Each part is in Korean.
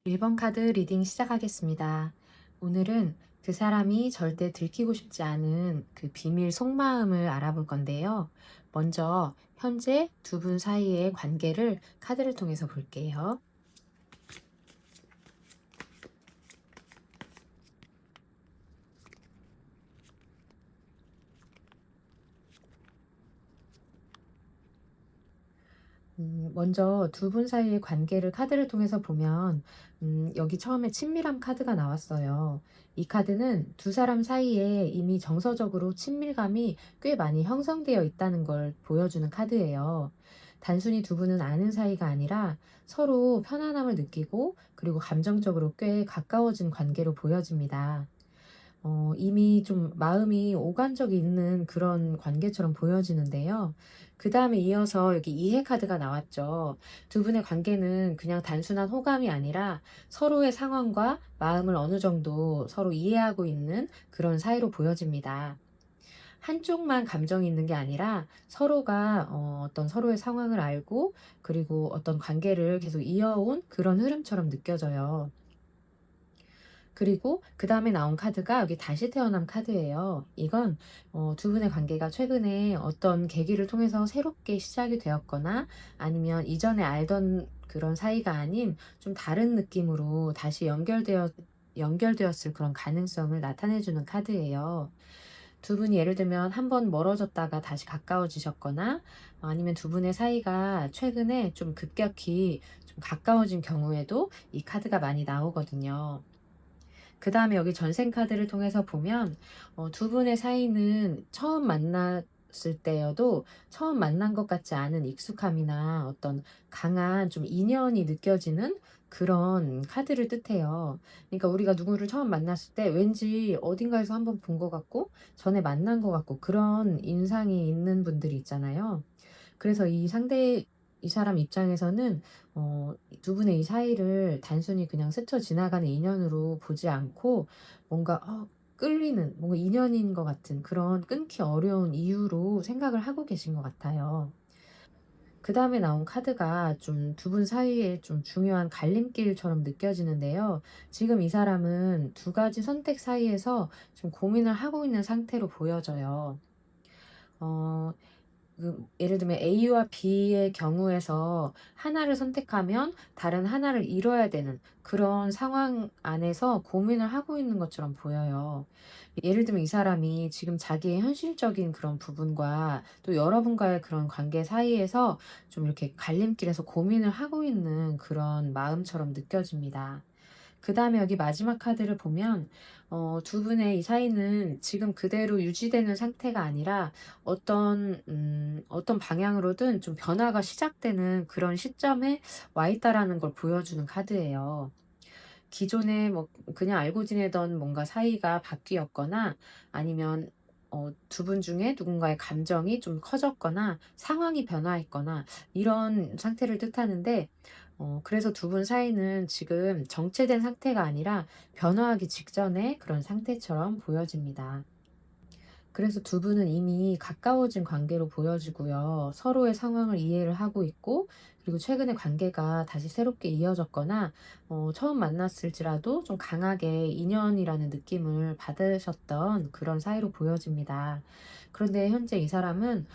1번 카드 리딩 시작하겠습니다. 오늘은 그 사람이 절대 들키고 싶지 않은 그 비밀 속마음을 알아볼 건데요. 먼저 현재 두 분 사이의 관계를 카드를 통해서 볼게요. 먼저 두 분 사이의 관계를 카드를 통해서 보면 여기 처음에 친밀함 카드가 나왔어요. 이 카드는 두 사람 사이에 이미 정서적으로 친밀감이 꽤 많이 형성되어 있다는 걸 보여주는 카드예요. 단순히 두 분은 아는 사이가 아니라 서로 편안함을 느끼고 그리고 감정적으로 꽤 가까워진 관계로 보여집니다. 이미 좀 마음이 오간 적이 있는 그런 관계처럼 보여지는데요. 그다음에 이어서 여기 이해 카드가 나왔죠. 두 분의 관계는 그냥 단순한 호감이 아니라 서로의 상황과 마음을 어느 정도 서로 이해하고 있는 그런 사이로 보여집니다. 한쪽만 감정이 있는 게 아니라 서로가 어떤 서로의 상황을 알고 그리고 어떤 관계를 계속 이어온 그런 흐름처럼 느껴져요. 그리고 그다음에 나온 카드가 여기 다시 태어남 카드예요. 이건 두 분의 관계가 최근에 어떤 계기를 통해서 새롭게 시작이 되었거나 아니면 이전에 알던 그런 사이가 아닌 좀 다른 느낌으로 다시 연결되었을 그런 가능성을 나타내 주는 카드예요. 두 분이 예를 들면 한번 멀어졌다가 다시 가까워지셨거나 아니면 두 분의 사이가 최근에 좀 급격히 좀 가까워진 경우에도 이 카드가 많이 나오거든요. 그다음에 여기 전생 카드를 통해서 보면 두 분의 사이는 처음 만났을 때여도 처음 만난 것 같지 않은 익숙함이나 어떤 강한 좀 인연이 느껴지는 그런 카드를 뜻해요. 그러니까 우리가 누구를 처음 만났을 때 왠지 어딘가에서 한번 본 것 같고 전에 만난 것 같고 그런 인상이 있는 분들이 있잖아요. 그래서 이 사람 입장에서는 두 분의 이 사이를 단순히 그냥 스쳐 지나가는 인연으로 보지 않고 뭔가 끌리는 뭔가 인연인 것 같은 그런 끊기 어려운 이유로 생각을 하고 계신 것 같아요. 그다음에 나온 카드가 좀 두 분 사이에 좀 중요한 갈림길처럼 느껴지는데요. 지금 이 사람은 두 가지 선택 사이에서 좀 고민을 하고 있는 상태로 보여져요. 어 예를 들면 A와 B의 경우에서 하나를 선택하면 다른 하나를 잃어야 되는 그런 상황 안에서 고민을 하고 있는 것처럼 보여요. 예를 들면 이 사람이 지금 자기의 현실적인 그런 부분과 또 여러분과의 그런 관계 사이에서 좀 이렇게 갈림길에서 고민을 하고 있는 그런 마음처럼 느껴집니다. 그다음에 여기 마지막 카드를 보면 두 분의 이 사이는 지금 그대로 유지되는 상태가 아니라 어떤 방향으로든 좀 변화가 시작되는 그런 시점에 와 있다라는 걸 보여주는 카드예요. 기존에 뭐 그냥 알고 지내던 뭔가 사이가 바뀌었거나 아니면 두 분 중에 누군가의 감정이 좀 커졌거나 상황이 변화했거나 이런 상태를 뜻하는데 그래서 두 분 사이는 지금 정체된 상태가 아니라 변화하기 직전의 그런 상태처럼 보여집니다. 그래서 두 분은 이미 가까워진 관계로 보여지고요. 서로의 상황을 이해를 하고 있고, 그리고 최근에 관계가 다시 새롭게 이어졌거나, 처음 만났을지라도 좀 강하게 인연이라는 느낌을 받으셨던 그런 사이로 보여집니다. 그런데 현재 이 사람은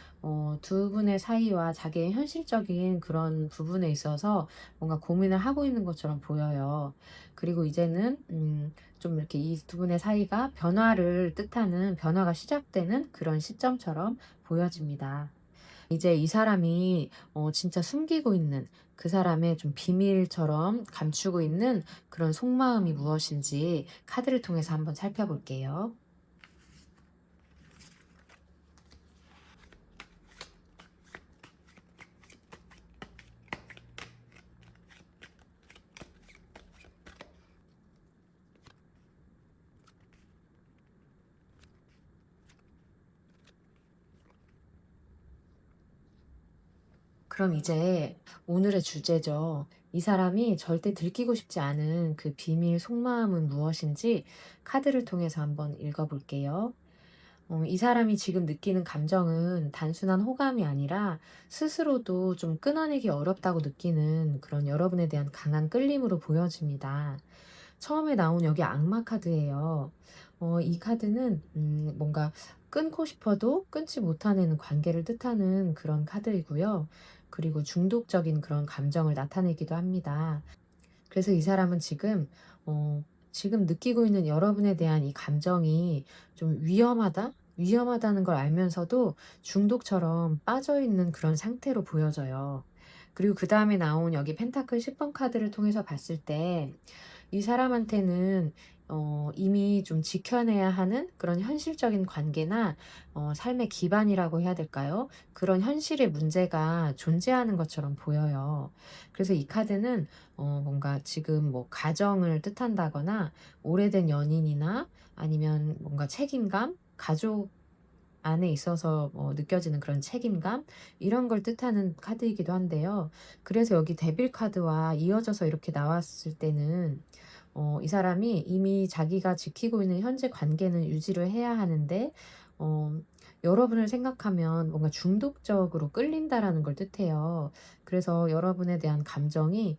두 분의 사이와 자기의 현실적인 그런 부분에 있어서 뭔가 고민을 하고 있는 것처럼 보여요. 그리고 이제는 좀 이렇게 이 두 분의 사이가 변화를 뜻하는 변화가 시작되는 그런 시점처럼 보여집니다. 이제 이 사람이 진짜 숨기고 있는 그 사람의 좀 비밀처럼 감추고 있는 그런 속마음이 무엇인지 카드를 통해서 한번 살펴볼게요. 그럼 이제 오늘의 주제죠. 이 사람이 절대 들키고 싶지 않은 그 비밀 속마음은 무엇인지 카드를 통해서 한번 읽어볼게요. 이 사람이 지금 느끼는 감정은 단순한 호감이 아니라 스스로도 좀 끊어내기 어렵다고 느끼는 그런 여러분에 대한 강한 끌림으로 보여집니다. 처음에 나온 여기 악마 카드예요. 이 카드는 뭔가 끊고 싶어도 끊지 못하는 관계를 뜻하는 그런 카드이고요. 그리고 중독적인 그런 감정을 나타내기도 합니다. 그래서 이 사람은 지금 느끼고 있는 여러분에 대한 이 감정이 좀 위험하다는 걸 알면서도 중독처럼 빠져 있는 그런 상태로 보여져요. 그리고 그다음에 나온 여기 펜타클 10번 카드를 통해서 봤을 때 이 사람한테는 이미 좀 지켜내야 하는 그런 현실적인 관계나 삶의 기반이라고 해야 될까요? 그런 현실의 문제가 존재하는 것처럼 보여요. 그래서 이 카드는 뭔가 지금 뭐 가정을 뜻한다거나 오래된 연인이나 아니면 뭔가 책임감, 가족 안에 있어서 느껴지는 그런 책임감 이런 걸 뜻하는 카드이기도 한데요. 그래서 여기 데빌 카드와 이어져서 이렇게 나왔을 때는 이 사람이 이미 자기가 지키고 있는 현재 관계는 유지를 해야 하는데 어 여러분을 생각하면 뭔가 중독적으로 끌린다라는 걸 뜻해요. 그래서 여러분에 대한 감정이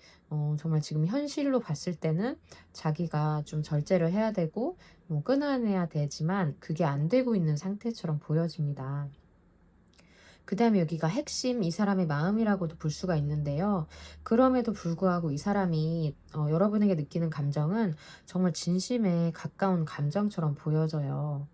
정말 지금 현실로 봤을 때는 자기가 좀 절제를 해야 되고 끊어내야 되지만 그게 안 되고 있는 상태처럼 보여집니다. 그다음에 여기가 핵심 이 사람의 마음이라고도 볼 수가 있는데요. 그럼에도 불구하고 이 사람이 여러분에게 느끼는 감정은 정말 진심에 가까운 감정처럼 보여져요.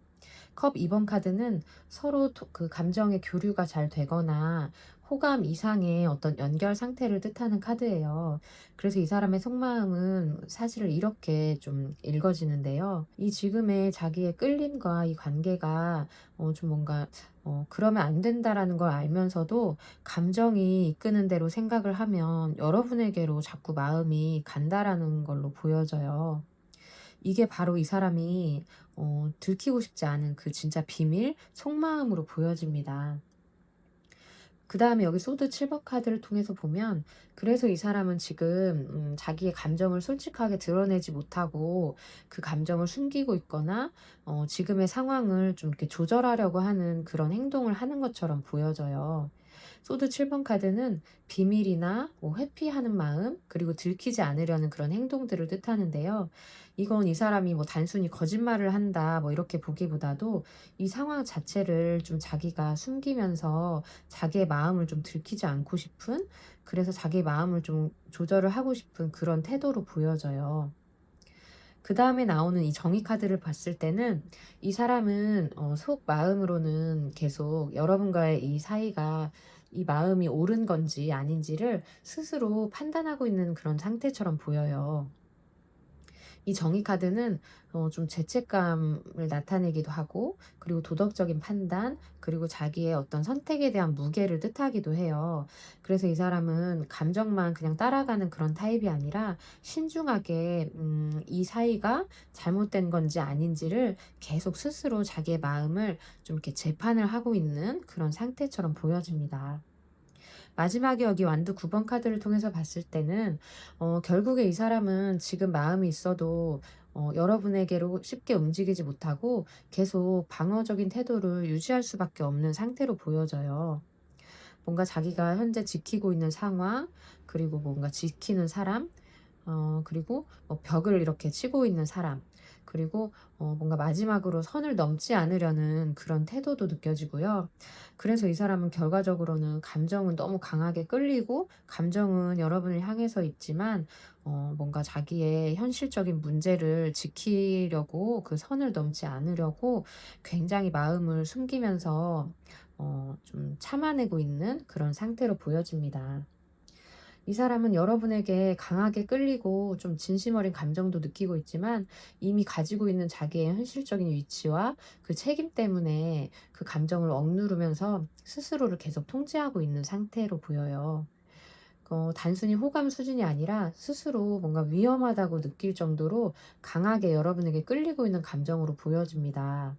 컵 2번 카드는 서로 그 감정의 교류가 잘 되거나 호감 이상의 어떤 연결 상태를 뜻하는 카드예요. 그래서 이 사람의 속마음은 사실 이렇게 좀 읽어지는데요. 이 지금의 자기의 끌림과 이 관계가 좀 뭔가 그러면 안 된다라는 걸 알면서도 감정이 이끄는 대로 생각을 하면 여러분에게로 자꾸 마음이 간다라는 걸로 보여져요. 이게 바로 이 사람이 들키고 싶지 않은 그 진짜 비밀, 속마음으로 보여집니다. 그다음에 여기 소드 7번 카드를 통해서 보면 그래서 이 사람은 지금 자기의 감정을 솔직하게 드러내지 못하고 그 감정을 숨기고 있거나 지금의 상황을 좀 이렇게 조절하려고 하는 그런 행동을 하는 것처럼 보여져요. 소드 7번 카드는 비밀이나 뭐 회피하는 마음 그리고 들키지 않으려는 그런 행동들을 뜻하는데요. 이건 이 사람이 뭐 단순히 거짓말을 한다 뭐 이렇게 보기보다도 이 상황 자체를 좀 자기가 숨기면서 자기의 마음을 좀 들키지 않고 싶은 그래서 자기의 마음을 좀 조절을 하고 싶은 그런 태도로 보여져요. 그다음에 나오는 이 정의 카드를 봤을 때는 이 사람은 속마음으로는 계속 여러분과의 이 사이가 이 마음이 옳은 건지 아닌지를 스스로 판단하고 있는 그런 상태처럼 보여요. 이 정의 카드는 좀 죄책감을 나타내기도 하고 그리고 도덕적인 판단 그리고 자기의 어떤 선택에 대한 무게를 뜻하기도 해요. 그래서 이 사람은 감정만 그냥 따라가는 그런 타입이 아니라 신중하게 이 사이가 잘못된 건지 아닌지를 계속 스스로 자기의 마음을 좀 이렇게 재판을 하고 있는 그런 상태처럼 보여집니다. 마지막에 여기 완두 9번 카드를 통해서 봤을 때는 결국에 이 사람은 지금 마음이 있어도 여러분에게로 쉽게 움직이지 못하고 계속 방어적인 태도를 유지할 수밖에 없는 상태로 보여져요. 뭔가 자기가 현재 지키고 있는 상황, 그리고 뭔가 지키는 사람, 그리고 벽을 이렇게 치고 있는 사람, 그리고 뭔가 마지막으로 선을 넘지 않으려는 그런 태도도 느껴지고요. 그래서 이 사람은 결과적으로는 감정은 너무 강하게 끌리고 감정은 여러분을 향해서 있지만 뭔가 자기의 현실적인 문제를 지키려고 그 선을 넘지 않으려고 굉장히 마음을 숨기면서 좀 참아내고 있는 그런 상태로 보여집니다. 이 사람은 여러분에게 강하게 끌리고 좀 진심 어린 감정도 느끼고 있지만 이미 가지고 있는 자기의 현실적인 위치와 그 책임 때문에 그 감정을 억누르면서 스스로를 계속 통제하고 있는 상태로 보여요. 단순히 호감 수준이 아니라 스스로 뭔가 위험하다고 느낄 정도로 강하게 여러분에게 끌리고 있는 감정으로 보여집니다.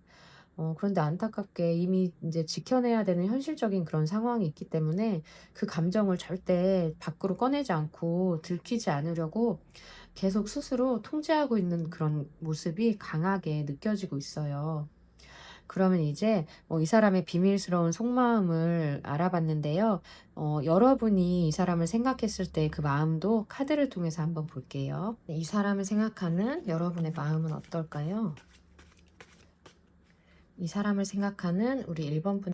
그런데 안타깝게 이미 이제 지켜내야 되는 현실적인 그런 상황이 있기 때문에 그 감정을 절대 밖으로 꺼내지 않고 들키지 않으려고 계속 스스로 통제하고 있는 그런 모습이 강하게 느껴지고 있어요. 그러면 이제 이 사람의 비밀스러운 속마음을 알아봤는데요. 여러분이 이 사람을 생각했을 때 그 마음도 카드를 통해서 한번 볼게요. 네, 이 사람을 생각하는 여러분의 마음은 어떨까요? 이 사람을 생각하는 우리 1번 분.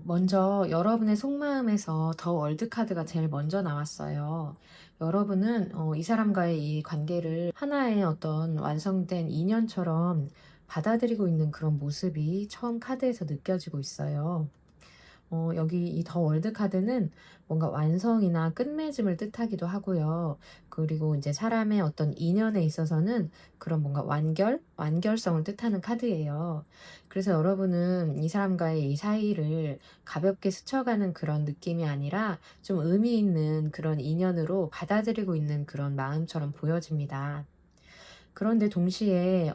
먼저 여러분의 속마음에서 더 월드 카드가 제일 먼저 나왔어요. 여러분은 이 사람과의 이 관계를 하나의 어떤 완성된 인연처럼 받아들이고 있는 그런 모습이 처음 카드에서 느껴지고 있어요. 여기 이 더 월드 카드는 뭔가 완성이나 끝맺음을 뜻하기도 하고요. 그리고 이제 사람의 어떤 인연에 있어서는 그런 뭔가 완결성을 뜻하는 카드예요. 그래서 여러분은 이 사람과의 이 사이를 가볍게 스쳐가는 그런 느낌이 아니라 좀 의미 있는 그런 인연으로 받아들이고 있는 그런 마음처럼 보여집니다. 그런데 동시에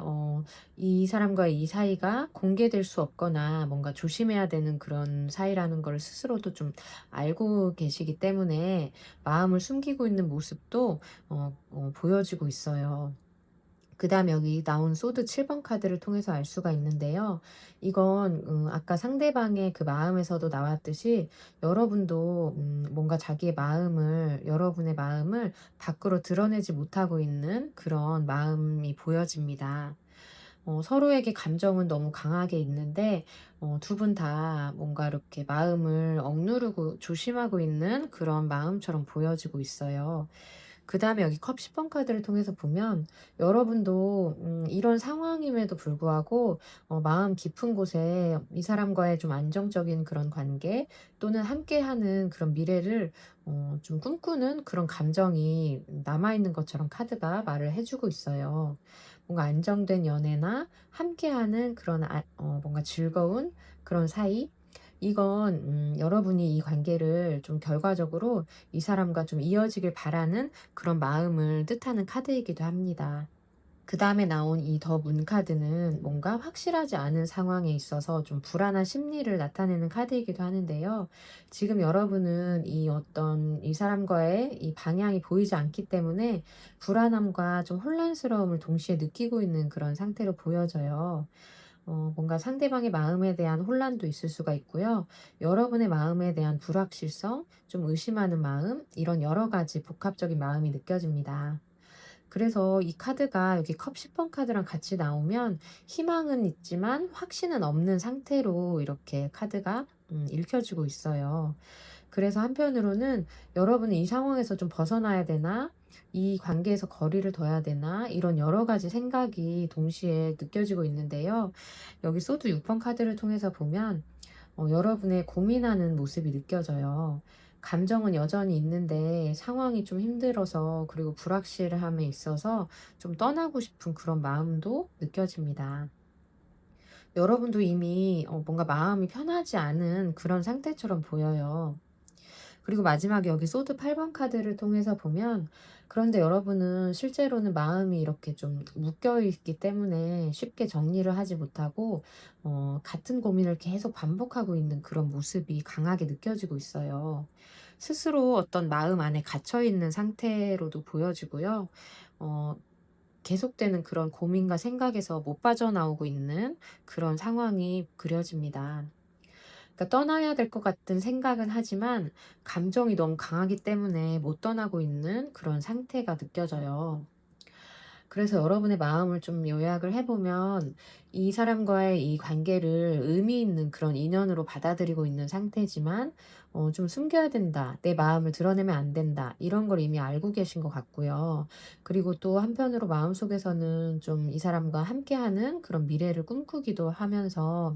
이 사람과의 이 사이가 공개될 수 없거나 뭔가 조심해야 되는 그런 사이라는 걸 스스로도 좀 알고 계시기 때문에 마음을 숨기고 있는 모습도 보여지고 있어요. 그다음에 여기 나온 소드 7번 카드를 통해서 알 수가 있는데요. 이건 아까 상대방의 그 마음에서도 나왔듯이 여러분도 뭔가 자기의 마음을 여러분의 마음을 밖으로 드러내지 못하고 있는 그런 마음이 보여집니다. 서로에게 감정은 너무 강하게 있는데 두 분 다 뭔가 이렇게 마음을 억누르고 조심하고 있는 그런 마음처럼 보여지고 있어요. 그다음에 여기 컵 10번 카드를 통해서 보면 여러분도 이런 상황임에도 불구하고 마음 깊은 곳에 이 사람과의 좀 안정적인 그런 관계 또는 함께하는 그런 미래를 좀 꿈꾸는 그런 감정이 남아 있는 것처럼 카드가 말을 해 주고 있어요. 뭔가 안정된 연애나 함께하는 그런 뭔가 즐거운 그런 사이, 이건 여러분이 이 관계를 좀 결과적으로 이 사람과 좀 이어지길 바라는 그런 마음을 뜻하는 카드이기도 합니다. 그다음에 나온 이 더 문 카드는 뭔가 확실하지 않은 상황에 있어서 좀 불안한 심리를 나타내는 카드이기도 하는데요. 지금 여러분은 이 어떤 이 사람과의 이 방향이 보이지 않기 때문에 불안함과 좀 혼란스러움을 동시에 느끼고 있는 그런 상태로 보여져요. 뭔가 상대방의 마음에 대한 혼란도 있을 수가 있고요. 여러분의 마음에 대한 불확실성, 좀 의심하는 마음, 이런 여러 가지 복합적인 마음이 느껴집니다. 그래서 이 카드가 여기 컵 10번 카드랑 같이 나오면 희망은 있지만 확신은 없는 상태로 이렇게 카드가 읽혀지고 있어요. 그래서 한편으로는 여러분이 이 상황에서 좀 벗어나야 되나? 이 관계에서 거리를 둬야 되나? 이런 여러 가지 생각이 동시에 느껴지고 있는데요. 여기 소드 6번 카드를 통해서 보면 여러분의 고민하는 모습이 느껴져요. 감정은 여전히 있는데 상황이 좀 힘들어서 그리고 불확실함에 있어서 좀 떠나고 싶은 그런 마음도 느껴집니다. 여러분도 이미 뭔가 마음이 편하지 않은 그런 상태처럼 보여요. 그리고 마지막에 여기 소드 8번 카드를 통해서 보면 그런데 여러분은 실제로는 마음이 이렇게 좀 묶여 있기 때문에 쉽게 정리를 하지 못하고 같은 고민을 계속 반복하고 있는 그런 모습이 강하게 느껴지고 있어요. 스스로 어떤 마음 안에 갇혀 있는 상태로도 보여지고요. 어 계속되는 그런 고민과 생각에서 못 빠져나오고 있는 그런 상황이 그려집니다. 그러니까 떠나야 될 것 같은 생각은 하지만 감정이 너무 강하기 때문에 못 떠나고 있는 그런 상태가 느껴져요. 그래서 여러분의 마음을 좀 요약을 해 보면 이 사람과의 이 관계를 의미 있는 그런 인연으로 받아들이고 있는 상태지만 좀 '숨겨야 된다. 내 마음을 드러내면 안 된다.' 이런 걸 이미 알고 계신 것 같고요. 그리고 또 한편으로 마음속에서는 좀 이 사람과 함께하는 그런 미래를 꿈꾸기도 하면서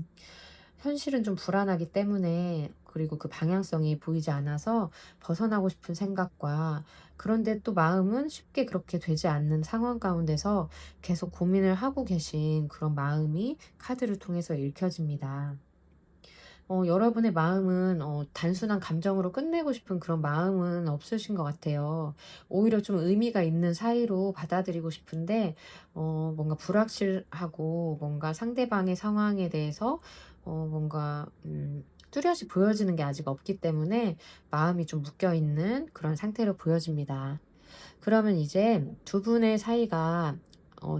현실은 좀 불안하기 때문에 그리고 그 방향성이 보이지 않아서 벗어나고 싶은 생각과 그런데 또 마음은 쉽게 그렇게 되지 않는 상황 가운데서 계속 고민을 하고 계신 그런 마음이 카드를 통해서 읽혀집니다. 여러분의 마음은 단순한 감정으로 끝내고 싶은 그런 마음은 없으신 것 같아요. 오히려 좀 의미가 있는 사이로 받아들이고 싶은데 뭔가 불확실하고 뭔가 상대방의 상황에 대해서 뭔가 뚜렷이 보여지는 게 아직 없기 때문에 마음이 좀 묶여 있는 그런 상태로 보여집니다. 그러면 이제 두 분의 사이가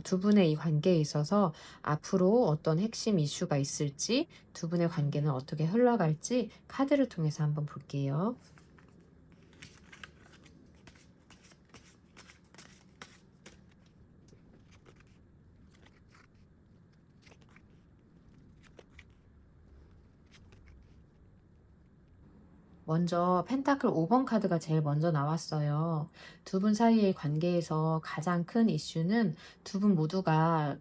두 분의 이 관계에 있어서 앞으로 어떤 핵심 이슈가 있을지, 두 분의 관계는 어떻게 흘러갈지 카드를 통해서 한번 볼게요. 먼저 펜타클 5번 카드가 제일 먼저 나왔어요. 두 분 사이의 관계에서 가장 큰 이슈는 두 분 모두가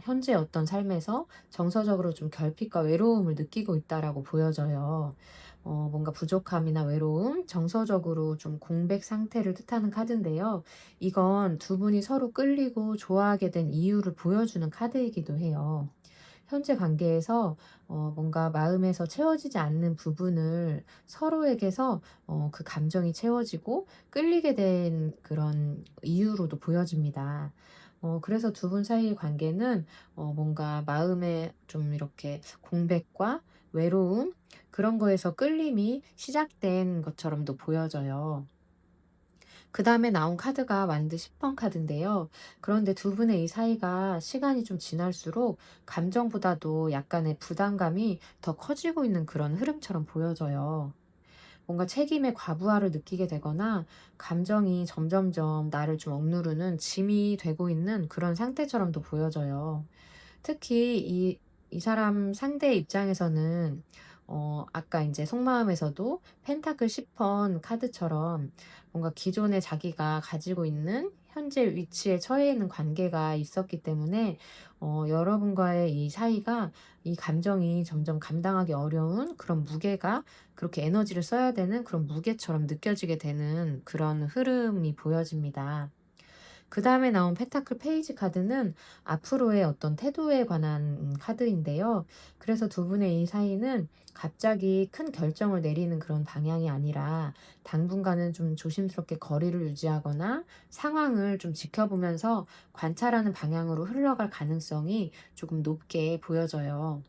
현재 어떤 삶에서 정서적으로 좀 결핍과 외로움을 느끼고 있다라고 보여져요. 뭔가 부족함이나 외로움, 정서적으로 좀 공백 상태를 뜻하는 카드인데요. 이건 두 분이 서로 끌리고 좋아하게 된 이유를 보여주는 카드이기도 해요. 현재 관계에서 뭔가 마음에서 채워지지 않는 부분을 서로에게서 그 감정이 채워지고 끌리게 된 그런 이유로도 보여집니다. 그래서 두 분 사이의 관계는 뭔가 마음에 좀 이렇게 공백과 외로움, 그런 거에서 끌림이 시작된 것처럼도 보여져요. 그다음에 나온 카드가 완드 10번 카드인데요. 그런데 두 분의 이 사이가 시간이 좀 지날수록 감정보다도 약간의 부담감이 더 커지고 있는 그런 흐름처럼 보여져요. 뭔가 책임의 과부하를 느끼게 되거나 감정이 점점점 나를 좀 억누르는 짐이 되고 있는 그런 상태처럼도 보여져요. 특히 이 사람 상대의 입장에서는 아까 이제 속마음에서도 펜타클 10번 카드처럼 뭔가 기존에 자기가 가지고 있는 현재 위치에 처해 있는 관계가 있었기 때문에 여러분과의 이 사이가 이 감정이 점점 감당하기 어려운 그런 무게가, 그렇게 에너지를 써야 되는 그런 무게처럼 느껴지게 되는 그런 흐름이 보여집니다. 그다음에 나온 페타클 페이지 카드는 앞으로의 어떤 태도에 관한 카드인데요. 그래서 두 분의 이 사이는 갑자기 큰 결정을 내리는 그런 방향이 아니라 당분간은 좀 조심스럽게 거리를 유지하거나 상황을 좀 지켜보면서 관찰하는 방향으로 흘러갈 가능성이 조금 높게 보여져요.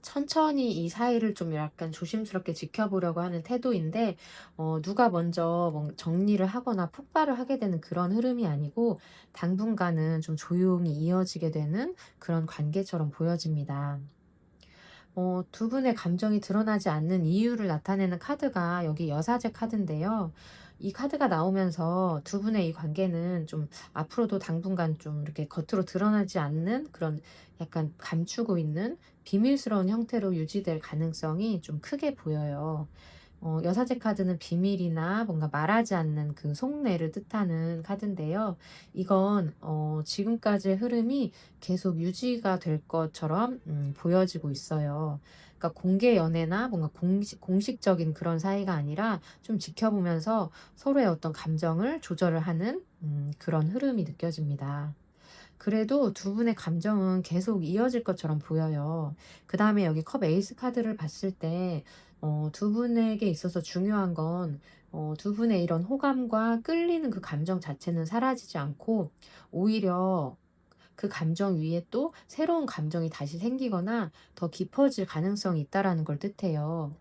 천천히 이 사이를 좀 약간 조심스럽게 지켜보려고 하는 태도인데, 누가 먼저 정리를 하거나 폭발을 하게 되는 그런 흐름이 아니고 당분간은 좀 조용히 이어지게 되는 그런 관계처럼 보여집니다. 두 분의 감정이 드러나지 않는 이유를 나타내는 카드가 여기 여사제 카드인데요. 이 카드가 나오면서 두 분의 이 관계는 좀 앞으로도 당분간 좀 이렇게 겉으로 드러나지 않는 그런, 약간 감추고 있는 비밀스러운 형태로 유지될 가능성이 좀 크게 보여요. 여사제 카드는 비밀이나 뭔가 말하지 않는 그 속내를 뜻하는 카드인데요. 이건 지금까지의 흐름이 계속 유지가 될 것처럼 보여지고 있어요. 그러니까 공개 연애나 뭔가 공식적인 그런 사이가 아니라 좀 지켜보면서 서로의 어떤 감정을 조절을 하는 그런 흐름이 느껴집니다. 그래도 두 분의 감정은 계속 이어질 것처럼 보여요. 그다음에 여기 컵 에이스 카드를 봤을 때 두 분에게 있어서 중요한 건 두 분의 이런 호감과 끌리는 그 감정 자체는 사라지지 않고 오히려 그 감정 위에 또 새로운 감정이 다시 생기거나 더 깊어질 가능성이 있다라는 걸 뜻해요.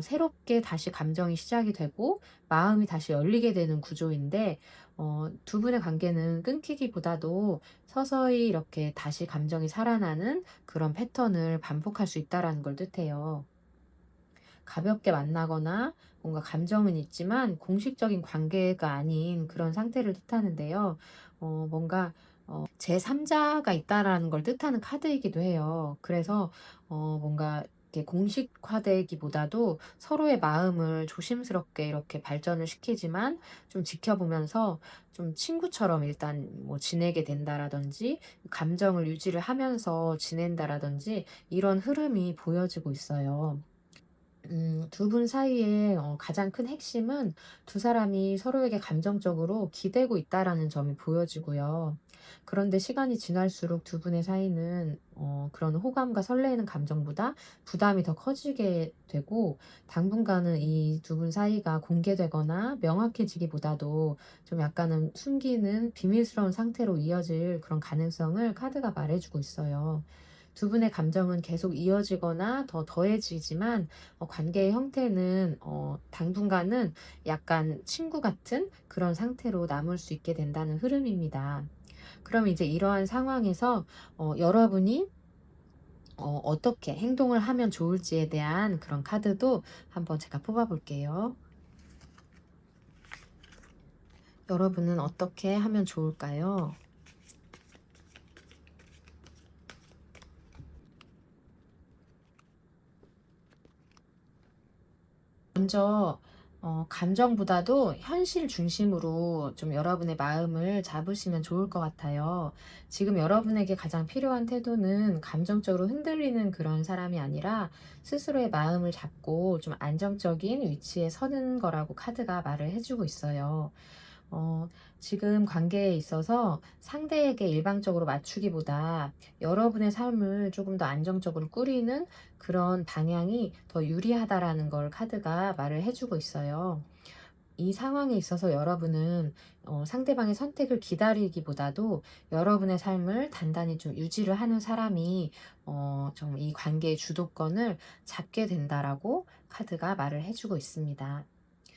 새롭게 다시 감정이 시작이 되고 마음이 다시 열리게 되는 구조인데, 두 분의 관계는 끊기기보다도 서서히 이렇게 다시 감정이 살아나는 그런 패턴을 반복할 수 있다라는 걸 뜻해요. 가볍게 만나거나 뭔가 감정은 있지만 공식적인 관계가 아닌 그런 상태를 뜻하는데요. 뭔가 제3자가 있다라는 걸 뜻하는 카드이기도 해요. 그래서 뭔가 이렇게 공식화되기보다도 서로의 마음을 조심스럽게 이렇게 발전을 시키지만 좀 지켜보면서 좀 친구처럼 일단 뭐 지내게 된다라든지, 감정을 유지를 하면서 지낸다라든지, 이런 흐름이 보여지고 있어요. 두 분 사이의 가장 큰 핵심은 두 사람이 서로에게 감정적으로 기대고 있다라는 점이 보여지고요. 그런데 시간이 지날수록 두 분의 사이는 그런 호감과 설레이는 감정보다 부담이 더 커지게 되고, 당분간은 이 두 분 사이가 공개되거나 명확해지기보다도 좀 약간은 숨기는 비밀스러운 상태로 이어질 그런 가능성을 카드가 말해주고 있어요. 두 분의 감정은 계속 이어지거나 더 더해지지만 관계의 형태는 당분간은 약간 친구 같은 그런 상태로 남을 수 있게 된다는 흐름입니다. 그럼 이제 이러한 상황에서 여러분이 어떻게 행동을 하면 좋을지에 대한 그런 카드도 한번 제가 뽑아 볼게요. 여러분은 어떻게 하면 좋을까요? 먼저 감정보다도 현실 중심으로 좀 여러분의 마음을 잡으시면 좋을 것 같아요. 지금 여러분에게 가장 필요한 태도는 감정적으로 흔들리는 그런 사람이 아니라 스스로의 마음을 잡고 좀 안정적인 위치에 서는 거라고 카드가 말을 해주고 있어요. 어, 지금 관계에 있어서 상대에게 일방적으로 맞추기보다 여러분의 삶을 조금 더 안정적으로 꾸리는 그런 방향이 더 유리하다라는 걸 카드가 말을 해주고 있어요. 이 상황에 있어서 여러분은 상대방의 선택을 기다리기보다도 여러분의 삶을 단단히 좀 유지를 하는 사람이 좀 이 관계의 주도권을 잡게 된다라고 카드가 말을 해주고 있습니다.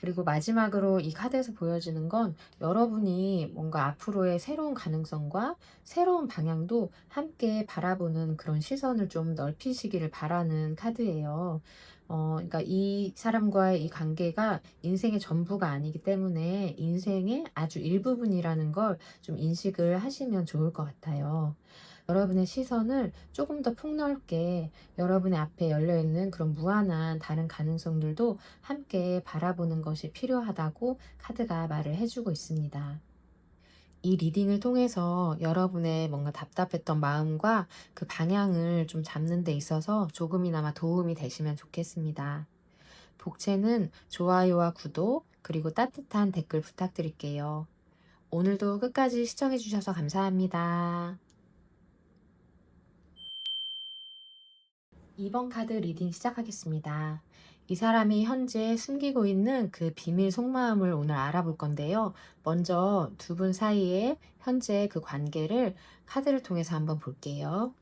그리고 마지막으로 이 카드에서 보여지는 건 여러분이 뭔가 앞으로의 새로운 가능성과 새로운 방향도 함께 바라보는 그런 시선을 좀 넓히시기를 바라는 카드예요. 그러니까 이 사람과의 이 관계가 인생의 전부가 아니기 때문에 인생의 아주 일부분이라는 걸 좀 인식을 하시면 좋을 것 같아요. 여러분의 시선을 조금 더 폭넓게 여러분의 앞에 열려 있는 그런 무한한 다른 가능성들도 함께 바라보는 것이 필요하다고 카드가 말을 해주고 있습니다. 이 리딩을 통해서 여러분의 뭔가 답답했던 마음과 그 방향을 좀 잡는 데 있어서 조금이나마 도움이 되시면 좋겠습니다. 복채는 좋아요와 구독, 그리고 따뜻한 댓글 부탁드릴게요. 오늘도 끝까지 시청해 주셔서 감사합니다. 2번 카드 리딩 시작하겠습니다. 이 사람이 현재 숨기고 있는 그 비밀 속마음을 오늘 알아볼 건데요. 먼저 두 분 사이의 현재 그 관계를 카드를 통해서 한번 볼게요.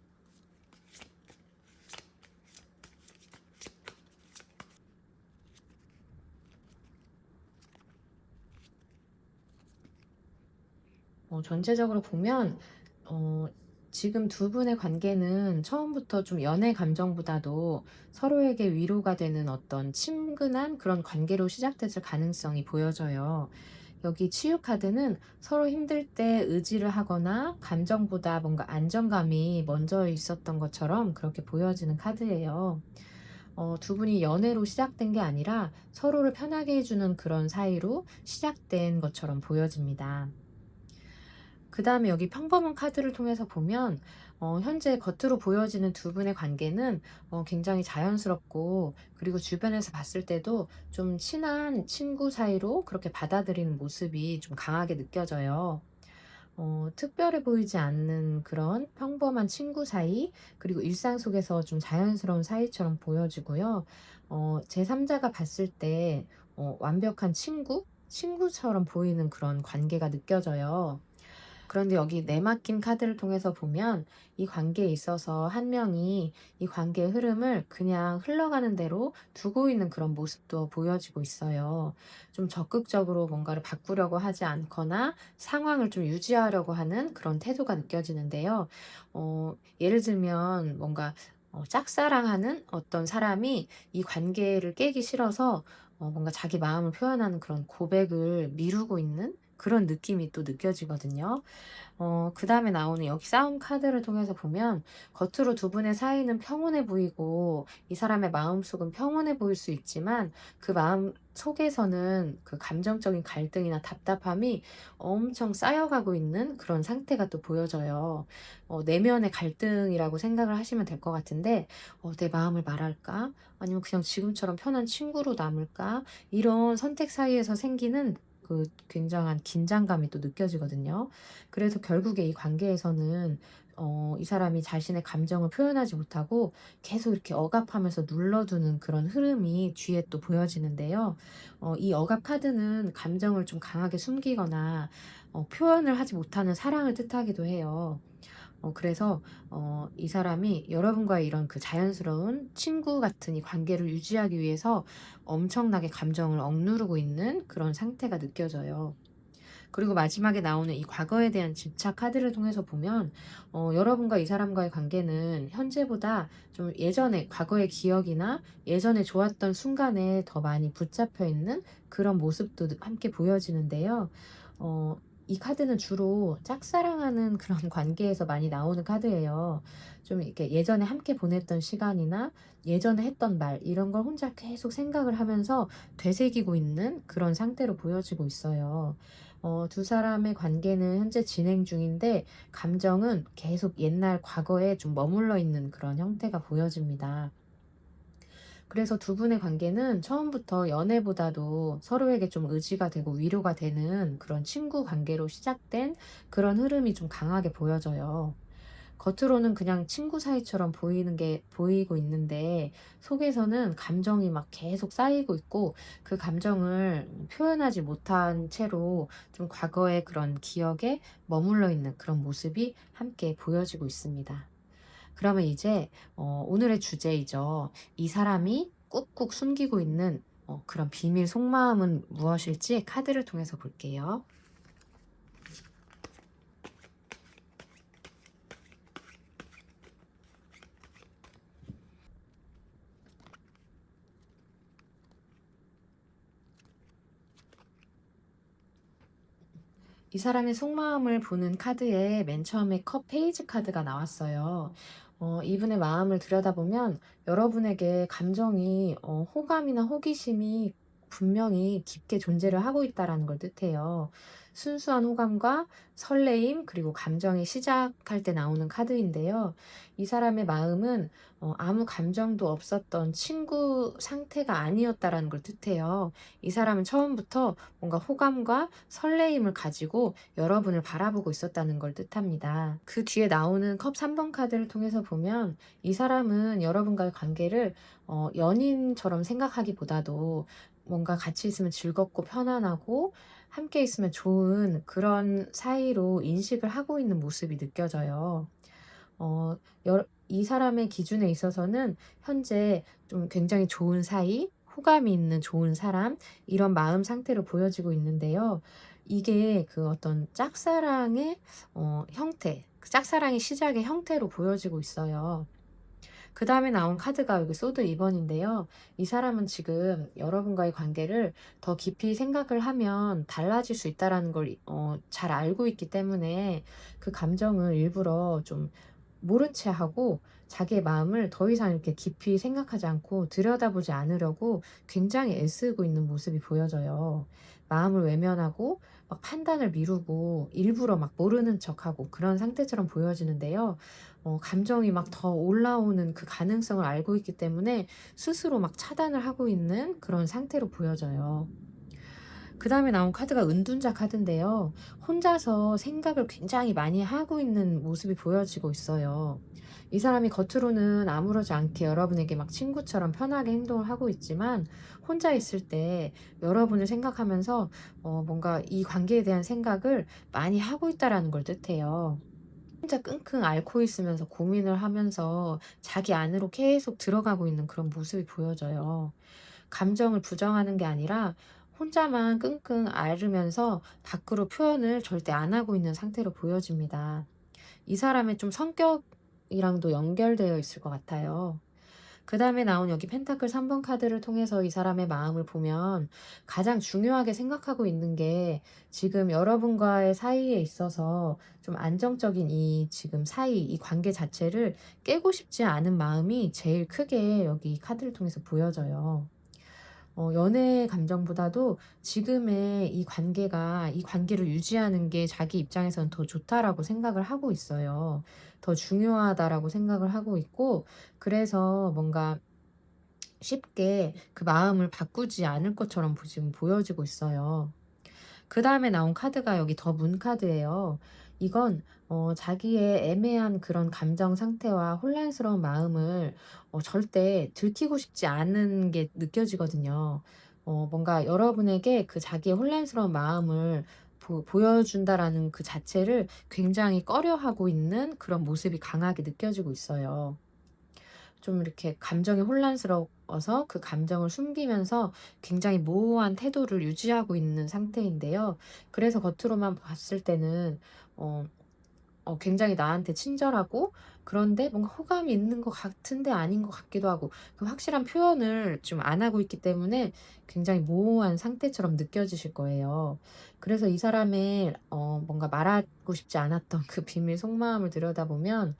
전체적으로 보면 어, 지금 두 분의 관계는 처음부터 좀 연애 감정보다도 서로에게 위로가 되는 어떤 친근한 그런 관계로 시작됐을 가능성이 보여져요. 여기 치유 카드는 서로 힘들 때 의지를 하거나 감정보다 뭔가 안정감이 먼저 있었던 것처럼 그렇게 보여지는 카드예요. 두 분이 연애로 시작된 게 아니라 서로를 편하게 해주는 그런 사이로 시작된 것처럼 보여집니다. 그 다음에 여기 평범한 카드를 통해서 보면 현재 겉으로 보여지는 두 분의 관계는 굉장히 자연스럽고, 그리고 주변에서 봤을 때도 좀 친한 친구 사이로 그렇게 받아들이는 모습이 좀 강하게 느껴져요. 특별해 보이지 않는 그런 평범한 친구 사이, 그리고 일상 속에서 좀 자연스러운 사이처럼 보여지고요. 제3자가 봤을 때 완벽한 친구처럼 보이는 그런 관계가 느껴져요. 그런데 여기 내맡김 카드를 통해서 보면 이 관계에 있어서 한 명이 이 관계의 흐름을 그냥 흘러가는 대로 두고 있는 그런 모습도 보여지고 있어요. 좀 적극적으로 뭔가를 바꾸려고 하지 않거나 상황을 좀 유지하려고 하는 그런 태도가 느껴지는데요. 예를 들면 뭔가 짝사랑하는 어떤 사람이 이 관계를 깨기 싫어서 뭔가 자기 마음을 표현하는 그런 고백을 미루고 있는 그런 느낌이 또 느껴지거든요. 그다음에 나오는 여기 싸움 카드를 통해서 보면 겉으로 두 분의 사이는 평온해 보이고 이 사람의 마음속은 평온해 보일 수 있지만 그 마음 속에서는 그 감정적인 갈등이나 답답함이 엄청 쌓여가고 있는 그런 상태가 또 보여져요. 내면의 갈등이라고 생각을 하시면 될 것 같은데, 내 마음을 말할까? 아니면 그냥 지금처럼 편한 친구로 남을까? 이런 선택 사이에서 생기는 그 굉장한 긴장감이 또 느껴지거든요. 그래서 결국에 이 관계에서는 이 사람이 자신의 감정을 표현하지 못하고 계속 이렇게 억압하면서 눌러두는 그런 흐름이 뒤에 또 보여지는데요. 이 억압 카드는 감정을 좀 강하게 숨기거나 표현을 하지 못하는 사랑을 뜻하기도 해요. 그래서 이 사람이 여러분과의 이런 그 자연스러운 친구 같은 이 관계를 유지하기 위해서 엄청나게 감정을 억누르고 있는 그런 상태가 느껴져요. 그리고 마지막에 나오는 이 과거에 대한 집착 카드를 통해서 보면 여러분과 이 사람과의 관계는 현재보다 좀 예전에 과거의 기억이나 예전에 좋았던 순간에 더 많이 붙잡혀 있는 그런 모습도 함께 보여지는데요. 어 이 카드는 주로 짝사랑하는 그런 관계에서 많이 나오는 카드예요. 좀 이렇게 예전에 함께 보냈던 시간이나 예전에 했던 말 이런 걸 혼자 계속 생각을 하면서 되새기고 있는 그런 상태로 보여지고 있어요. 두 사람의 관계는 현재 진행 중인데 감정은 계속 옛날 과거에 좀 머물러 있는 그런 형태가 보여집니다. 그래서 두 분의 관계는 처음부터 연애보다도 서로에게 좀 의지가 되고 위로가 되는 그런 친구 관계로 시작된 그런 흐름이 좀 강하게 보여져요. 겉으로는 그냥 친구 사이처럼 보이고 있는데 속에서는 감정이 막 계속 쌓이고 있고 그 감정을 표현하지 못한 채로 좀 과거의 그런 기억에 머물러 있는 그런 모습이 함께 보여지고 있습니다. 그러면 이제 오늘의 주제이죠. 이 사람이 꾹꾹 숨기고 있는 그런 비밀 속마음은 무엇일지 카드를 통해서 볼게요. 이 사람의 속마음을 보는 카드에 맨 처음에 컵 페이지 카드가 나왔어요. 이분의 마음을 들여다보면 여러분에게 감정이 호감이나 호기심이 분명히 깊게 존재를 하고 있다라는 걸 뜻해요. 순수한 호감과 설레임 그리고 감정이 시작할 때 나오는 카드인데요. 이 사람의 마음은 아무 감정도 없었던 친구 상태가 아니었다라는 걸 뜻해요. 이 사람은 처음부터 뭔가 호감과 설레임을 가지고 여러분을 바라보고 있었다는 걸 뜻합니다. 그 뒤에 나오는 컵 3번 카드를 통해서 보면 이 사람은 여러분과의 관계를 연인처럼 생각하기보다도 뭔가 같이 있으면 즐겁고 편안하고 함께 있으면 좋은 그런 사이로 인식을 하고 있는 모습이 느껴져요. 어 이 사람의 기준에 있어서는 현재 좀 굉장히 좋은 사이, 호감이 있는 좋은 사람 이런 마음 상태로 보여지고 있는데요. 이게 그 어떤 짝사랑의 형태, 그 짝사랑의 시작의 형태로 보여지고 있어요. 그다음에 나온 카드가 여기 소드 2 번인데요. 이 사람은 지금 여러분과의 관계를 더 깊이 생각을 하면 달라질 수 있다라는 걸 잘 알고 있기 때문에 그 감정을 일부러 좀 모른 채 하고 자기의 마음을 더 이상 이렇게 깊이 생각하지 않고 들여다보지 않으려고 굉장히 애쓰고 있는 모습이 보여져요. 마음을 외면하고 막 판단을 미루고 일부러 막 모르는 척하고 그런 상태처럼 보여지는데요. 감정이 막 더 올라오는 그 가능성을 알고 있기 때문에 스스로 막 차단을 하고 있는 그런 상태로 보여져요. 그다음에 나온 카드가 은둔자 카드인데요. 혼자서 생각을 굉장히 많이 하고 있는 모습이 보여지고 있어요. 이 사람이 겉으로는 아무렇지 않게 여러분에게 막 친구처럼 편하게 행동을 하고 있지만 혼자 있을 때 여러분을 생각하면서 뭔가 이 관계에 대한 생각을 많이 하고 있다라는 걸 뜻해요. 혼자 끙끙 앓고 있으면서 고민을 하면서 자기 안으로 계속 들어가고 있는 그런 모습이 보여져요. 감정을 부정하는 게 아니라 혼자만 끙끙 앓으면서 밖으로 표현을 절대 안 하고 있는 상태로 보여집니다. 이 사람의 좀 성격이랑도 연결되어 있을 것 같아요. 그다음에 나온 여기 펜타클 3번 카드를 통해서 이 사람의 마음을 보면 가장 중요하게 생각하고 있는 게 지금 여러분과의 사이에 있어서 좀 안정적인 이 지금 사이, 이 관계 자체를 깨고 싶지 않은 마음이 제일 크게 여기 카드를 통해서 보여져요. 연애의 감정보다도 지금의 이 관계를 유지하는 게 자기 입장에서는 더 좋다라고 생각을 하고 있어요. 더 중요하다라고 생각을 하고 있고 그래서 뭔가 쉽게 그 마음을 바꾸지 않을 것처럼 지금 보여지고 있어요. 그다음에 나온 카드가 여기 더 문 카드예요. 이건 자기의 애매한 그런 감정 상태와 혼란스러운 마음을 절대 들키고 싶지 않은 게 느껴지거든요. 뭔가 여러분에게 그 자기의 혼란스러운 마음을 보여준다라는 그 자체를 굉장히 꺼려하고 있는 그런 모습이 강하게 느껴지고 있어요. 좀 이렇게 감정이 혼란스러워서 그 감정을 숨기면서 굉장히 모호한 태도를 유지하고 있는 상태인데요. 그래서 겉으로만 봤을 때는 어 굉장히 나한테 친절하고, 그런데 뭔가 호감이 있는 것 같은데 아닌 것 같기도 하고, 그 확실한 표현을 좀 안 하고 있기 때문에 굉장히 모호한 상태처럼 느껴지실 거예요. 그래서 이 사람의 뭔가 말하고 싶지 않았던 그 비밀 속마음을 들여다보면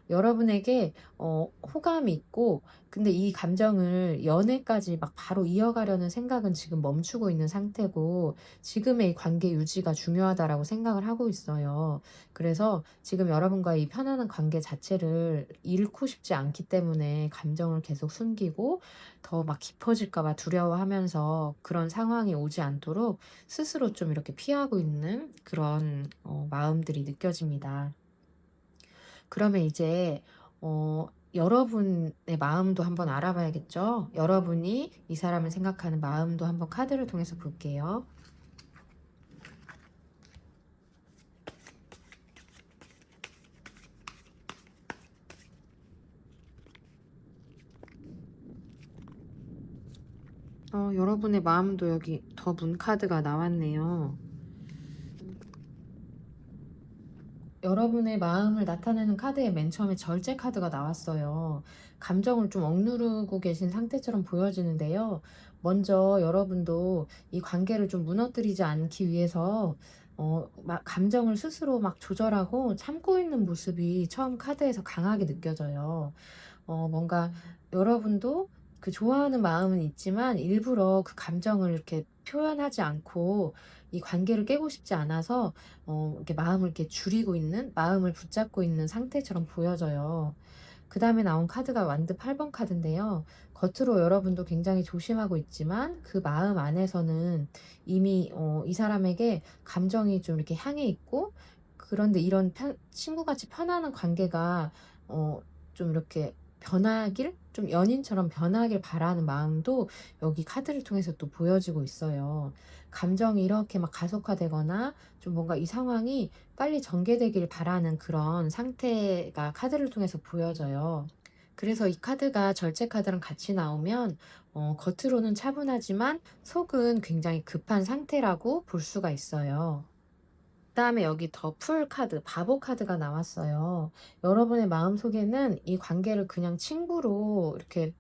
여러분에게 호감이 있고, 근데 이 감정을 연애까지 막 바로 이어가려는 생각은 지금 멈추고 있는 상태고, 지금의 이 관계 유지가 중요하다라고 생각을 하고 있어요. 그래서 지금 여러분과의 이 편안한 관계 자체를 잃고 싶지 않기 때문에 감정을 계속 숨기고 더 막 깊어질까 봐 두려워하면서 그런 상황이 오지 않도록 스스로 좀 이렇게 피하고 있는 그런 마음들이 느껴집니다. 그러면 이제 여러분의 마음도 한번 알아봐야겠죠? 여러분이 이 사람을 생각하는 마음도 한번 카드를 통해서 볼게요. 여러분의 마음도 여기 더 문 카드가 나왔네요. 여러분의 마음을 나타내는 카드에 맨 처음에 절제 카드가 나왔어요. 감정을 좀 억누르고 계신 상태처럼 보여지는데요. 먼저 여러분도 이 관계를 좀 무너뜨리지 않기 위해서 막 감정을 스스로 막 조절하고 참고 있는 모습이 처음 카드에서 강하게 느껴져요. 뭔가 여러분도 그 좋아하는 마음은 있지만 일부러 그 감정을 이렇게 표현하지 않고 이 관계를 깨고 싶지 않아서 이렇게 마음을 이렇게 줄이고 있는, 마음을 붙잡고 있는 상태처럼 보여져요. 그다음에 나온 카드가 완드 8번 카드인데요. 겉으로 여러분도 굉장히 조심하고 있지만 그 마음 안에서는 이미 이 사람에게 감정이 좀 이렇게 향해 있고, 그런데 이런 친구같이 편안한 관계가 좀 이렇게 변하길, 좀 연인처럼 변하길 바라는 마음도 여기 카드를 통해서 또 보여지고 있어요. 감정이 이렇게 막 가속화되거나 좀 뭔가 이 상황이 빨리 전개되길 바라는 그런 상태가 카드를 통해서 보여져요. 그래서 이 카드가 절제 카드랑 같이 나오면 겉으로는 차분하지만 속은 굉장히 급한 상태라고 볼 수가 있어요. 그다음에 여기 더 풀 카드, 바보 카드가 나왔어요. 여러분의 마음속에는 이 관계를 그냥 친구로 이렇게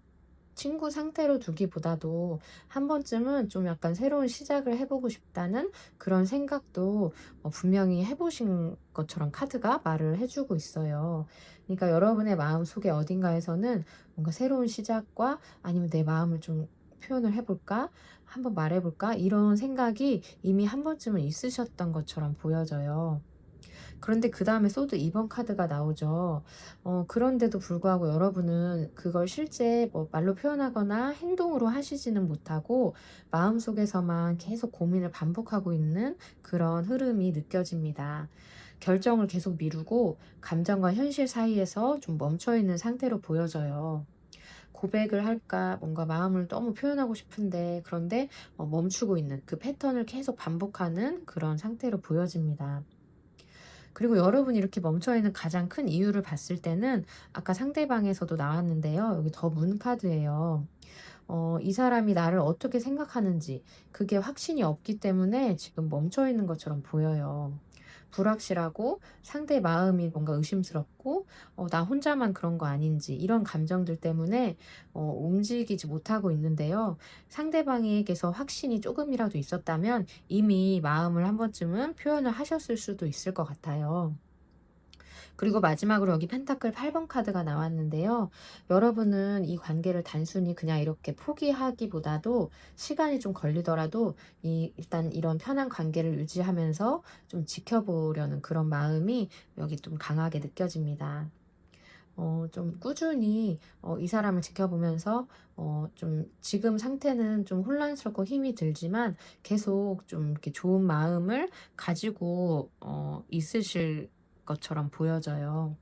친구 상태로 두기보다도 한 번쯤은 좀 약간 새로운 시작을 해 보고 싶다는 그런 생각도 분명히 해 보신 것처럼 카드가 말을 해 주고 있어요. 그러니까 여러분의 마음속에 어딘가에서는 뭔가 새로운 시작과, 아니면 '내 마음을 좀 표현을 해 볼까? 한번 말해 볼까?' 이런 생각이 이미 한 번쯤은 있으셨던 것처럼 보여져요. 그런데 그다음에 소드 2번 카드가 나오죠. 그런데도 불구하고 여러분은 그걸 실제 뭐 말로 표현하거나 행동으로 하시지는 못하고 마음속에서만 계속 고민을 반복하고 있는 그런 흐름이 느껴집니다. 결정을 계속 미루고 감정과 현실 사이에서 좀 멈춰 있는 상태로 보여져요. 고백을 할까, 뭔가 마음을 너무 표현하고 싶은데, 그런데 멈추고 있는 그 패턴을 계속 반복하는 그런 상태로 보여집니다. 그리고 여러분이 이렇게 멈춰 있는 가장 큰 이유를 봤을 때는 아까 상대방에서도 나왔는데요. 여기 더 문 카드예요. 이 사람이 나를 어떻게 생각하는지 그게 확신이 없기 때문에 지금 멈춰 있는 것처럼 보여요. 불확실하고 상대의 마음이 뭔가 의심스럽고, 나 혼자만 그런 거 아닌지 이런 감정들 때문에 움직이지 못하고 있는데요. 상대방에게서 확신이 조금이라도 있었다면 이미 마음을 한 번쯤은 표현을 하셨을 수도 있을 것 같아요. 그리고 마지막으로 여기 펜타클 8번 카드가 나왔는데요. 여러분은 이 관계를 단순히 그냥 이렇게 포기하기보다도 시간이 좀 걸리더라도 일단 이런 편한 관계를 유지하면서 좀 지켜보려는 그런 마음이 여기 좀 강하게 느껴집니다. 좀 꾸준히 이 사람을 지켜보면서 좀 지금 상태는 좀 혼란스럽고 힘이 들지만 계속 좀 이렇게 좋은 마음을 가지고 있으실 것처럼 보여져요.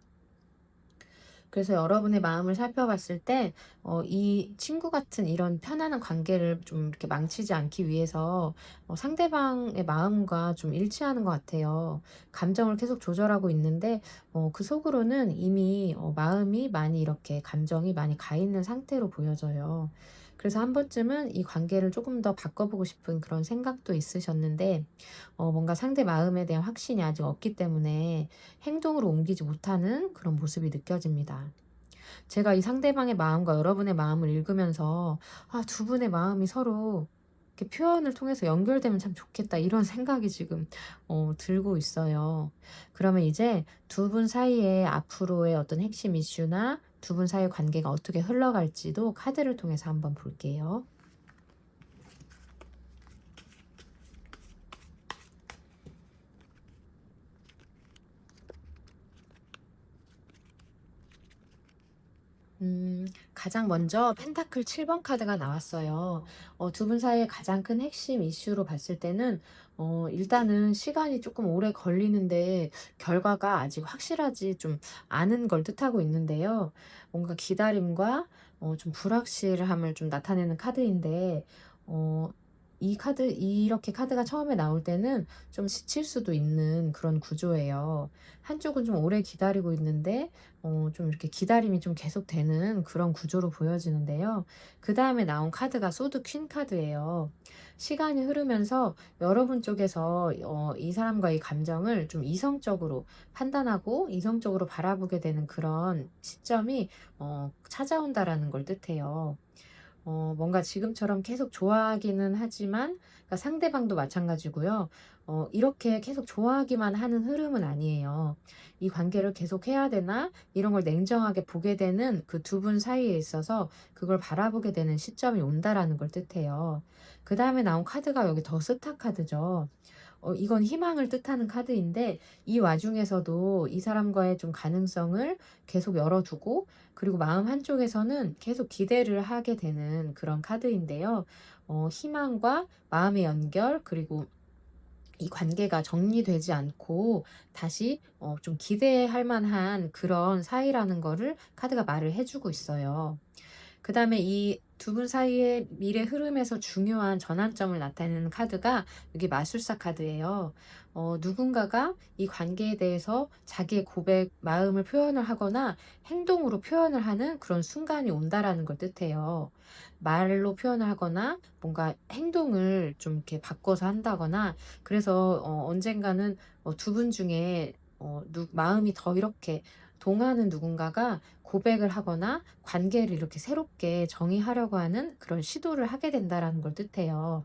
그래서 여러분의 마음을 살펴봤을 때 이 친구 같은 이런 편안한 관계를 좀 이렇게 망치지 않기 위해서 상대방의 마음과 좀 일치하는 것 같아요. 감정을 계속 조절하고 있는데 그 속으로는 이미 마음이 많이 이렇게 감정이 많이 가 있는 상태로 보여져요. 그래서 한 번쯤은 이 관계를 조금 더 바꿔보고 싶은 그런 생각도 있으셨는데 뭔가 상대 마음에 대한 확신이 아직 없기 때문에 행동으로 옮기지 못하는 그런 모습이 느껴집니다. 제가 이 상대방의 마음과 여러분의 마음을 읽으면서 '아 두 분의 마음이 서로 이렇게 표현을 통해서 연결되면 참 좋겠다.' 이런 생각이 지금 들고 있어요. 그러면 이제 두 분 사이에 앞으로의 어떤 핵심 이슈나 두 분 사이의 관계가 어떻게 흘러갈지도 카드를 통해서 한번 볼게요. 가장 먼저 펜타클 7번 카드가 나왔어요. 두 분 사이의 가장 큰 핵심 이슈로 봤을 때는 일단은 시간이 조금 오래 걸리는데 결과가 아직 확실하지 좀 않은 걸 뜻하고 있는데요. 뭔가 기다림과 좀 불확실함을 좀 나타내는 카드인데 어 이 카드 이렇게 카드가 처음에 나올 때는 좀 지칠 수도 있는 그런 구조예요. 한쪽은 좀 오래 기다리고 있는데 좀 이렇게 기다림이 좀 계속되는 그런 구조로 보여지는데요. 그다음에 나온 카드가 소드 퀸 카드예요. 시간이 흐르면서 여러분 쪽에서 이 사람과의 감정을 좀 이성적으로 판단하고 이성적으로 바라보게 되는 그런 시점이 찾아온다라는 걸 뜻해요. 뭔가 지금처럼 계속 좋아하기는 하지만 그러니까 상대방도 마찬가지고요. 이렇게 계속 좋아하기만 하는 흐름은 아니에요. 이 관계를 계속해야 되나 이런 걸 냉정하게 보게 되는 그 두 분 사이에 있어서 그걸 바라보게 되는 시점이 온다라는 걸 뜻해요. 그다음에 나온 카드가 여기 더 스타 카드죠. 이건 희망을 뜻하는 카드인데 이 와중에서도 이 사람과의 좀 가능성을 계속 열어두고 그리고 마음 한쪽에서는 계속 기대를 하게 되는 그런 카드인데요. 희망과 마음의 연결 그리고 이 관계가 정리되지 않고 다시 좀 기대할 만한 그런 사이라는 거를 카드가 말을 해 주고 있어요. 그다음에 이 두 분 사이의 미래 흐름에서 중요한 전환점을 나타내는 카드가 여기 마술사 카드예요. 누군가가 이 관계에 대해서 자기의 고백 마음을 표현을 하거나 행동으로 표현을 하는 그런 순간이 온다라는 걸 뜻해요. 말로 표현을 하거나 뭔가 행동을 좀 이렇게 바꿔서 한다거나 그래서 언젠가는 두 분 중에 누 마음이 더 이렇게 동하는 누군가가 고백을 하거나 관계를 이렇게 새롭게 정의하려고 하는 그런 시도를 하게 된다라는 걸 뜻해요.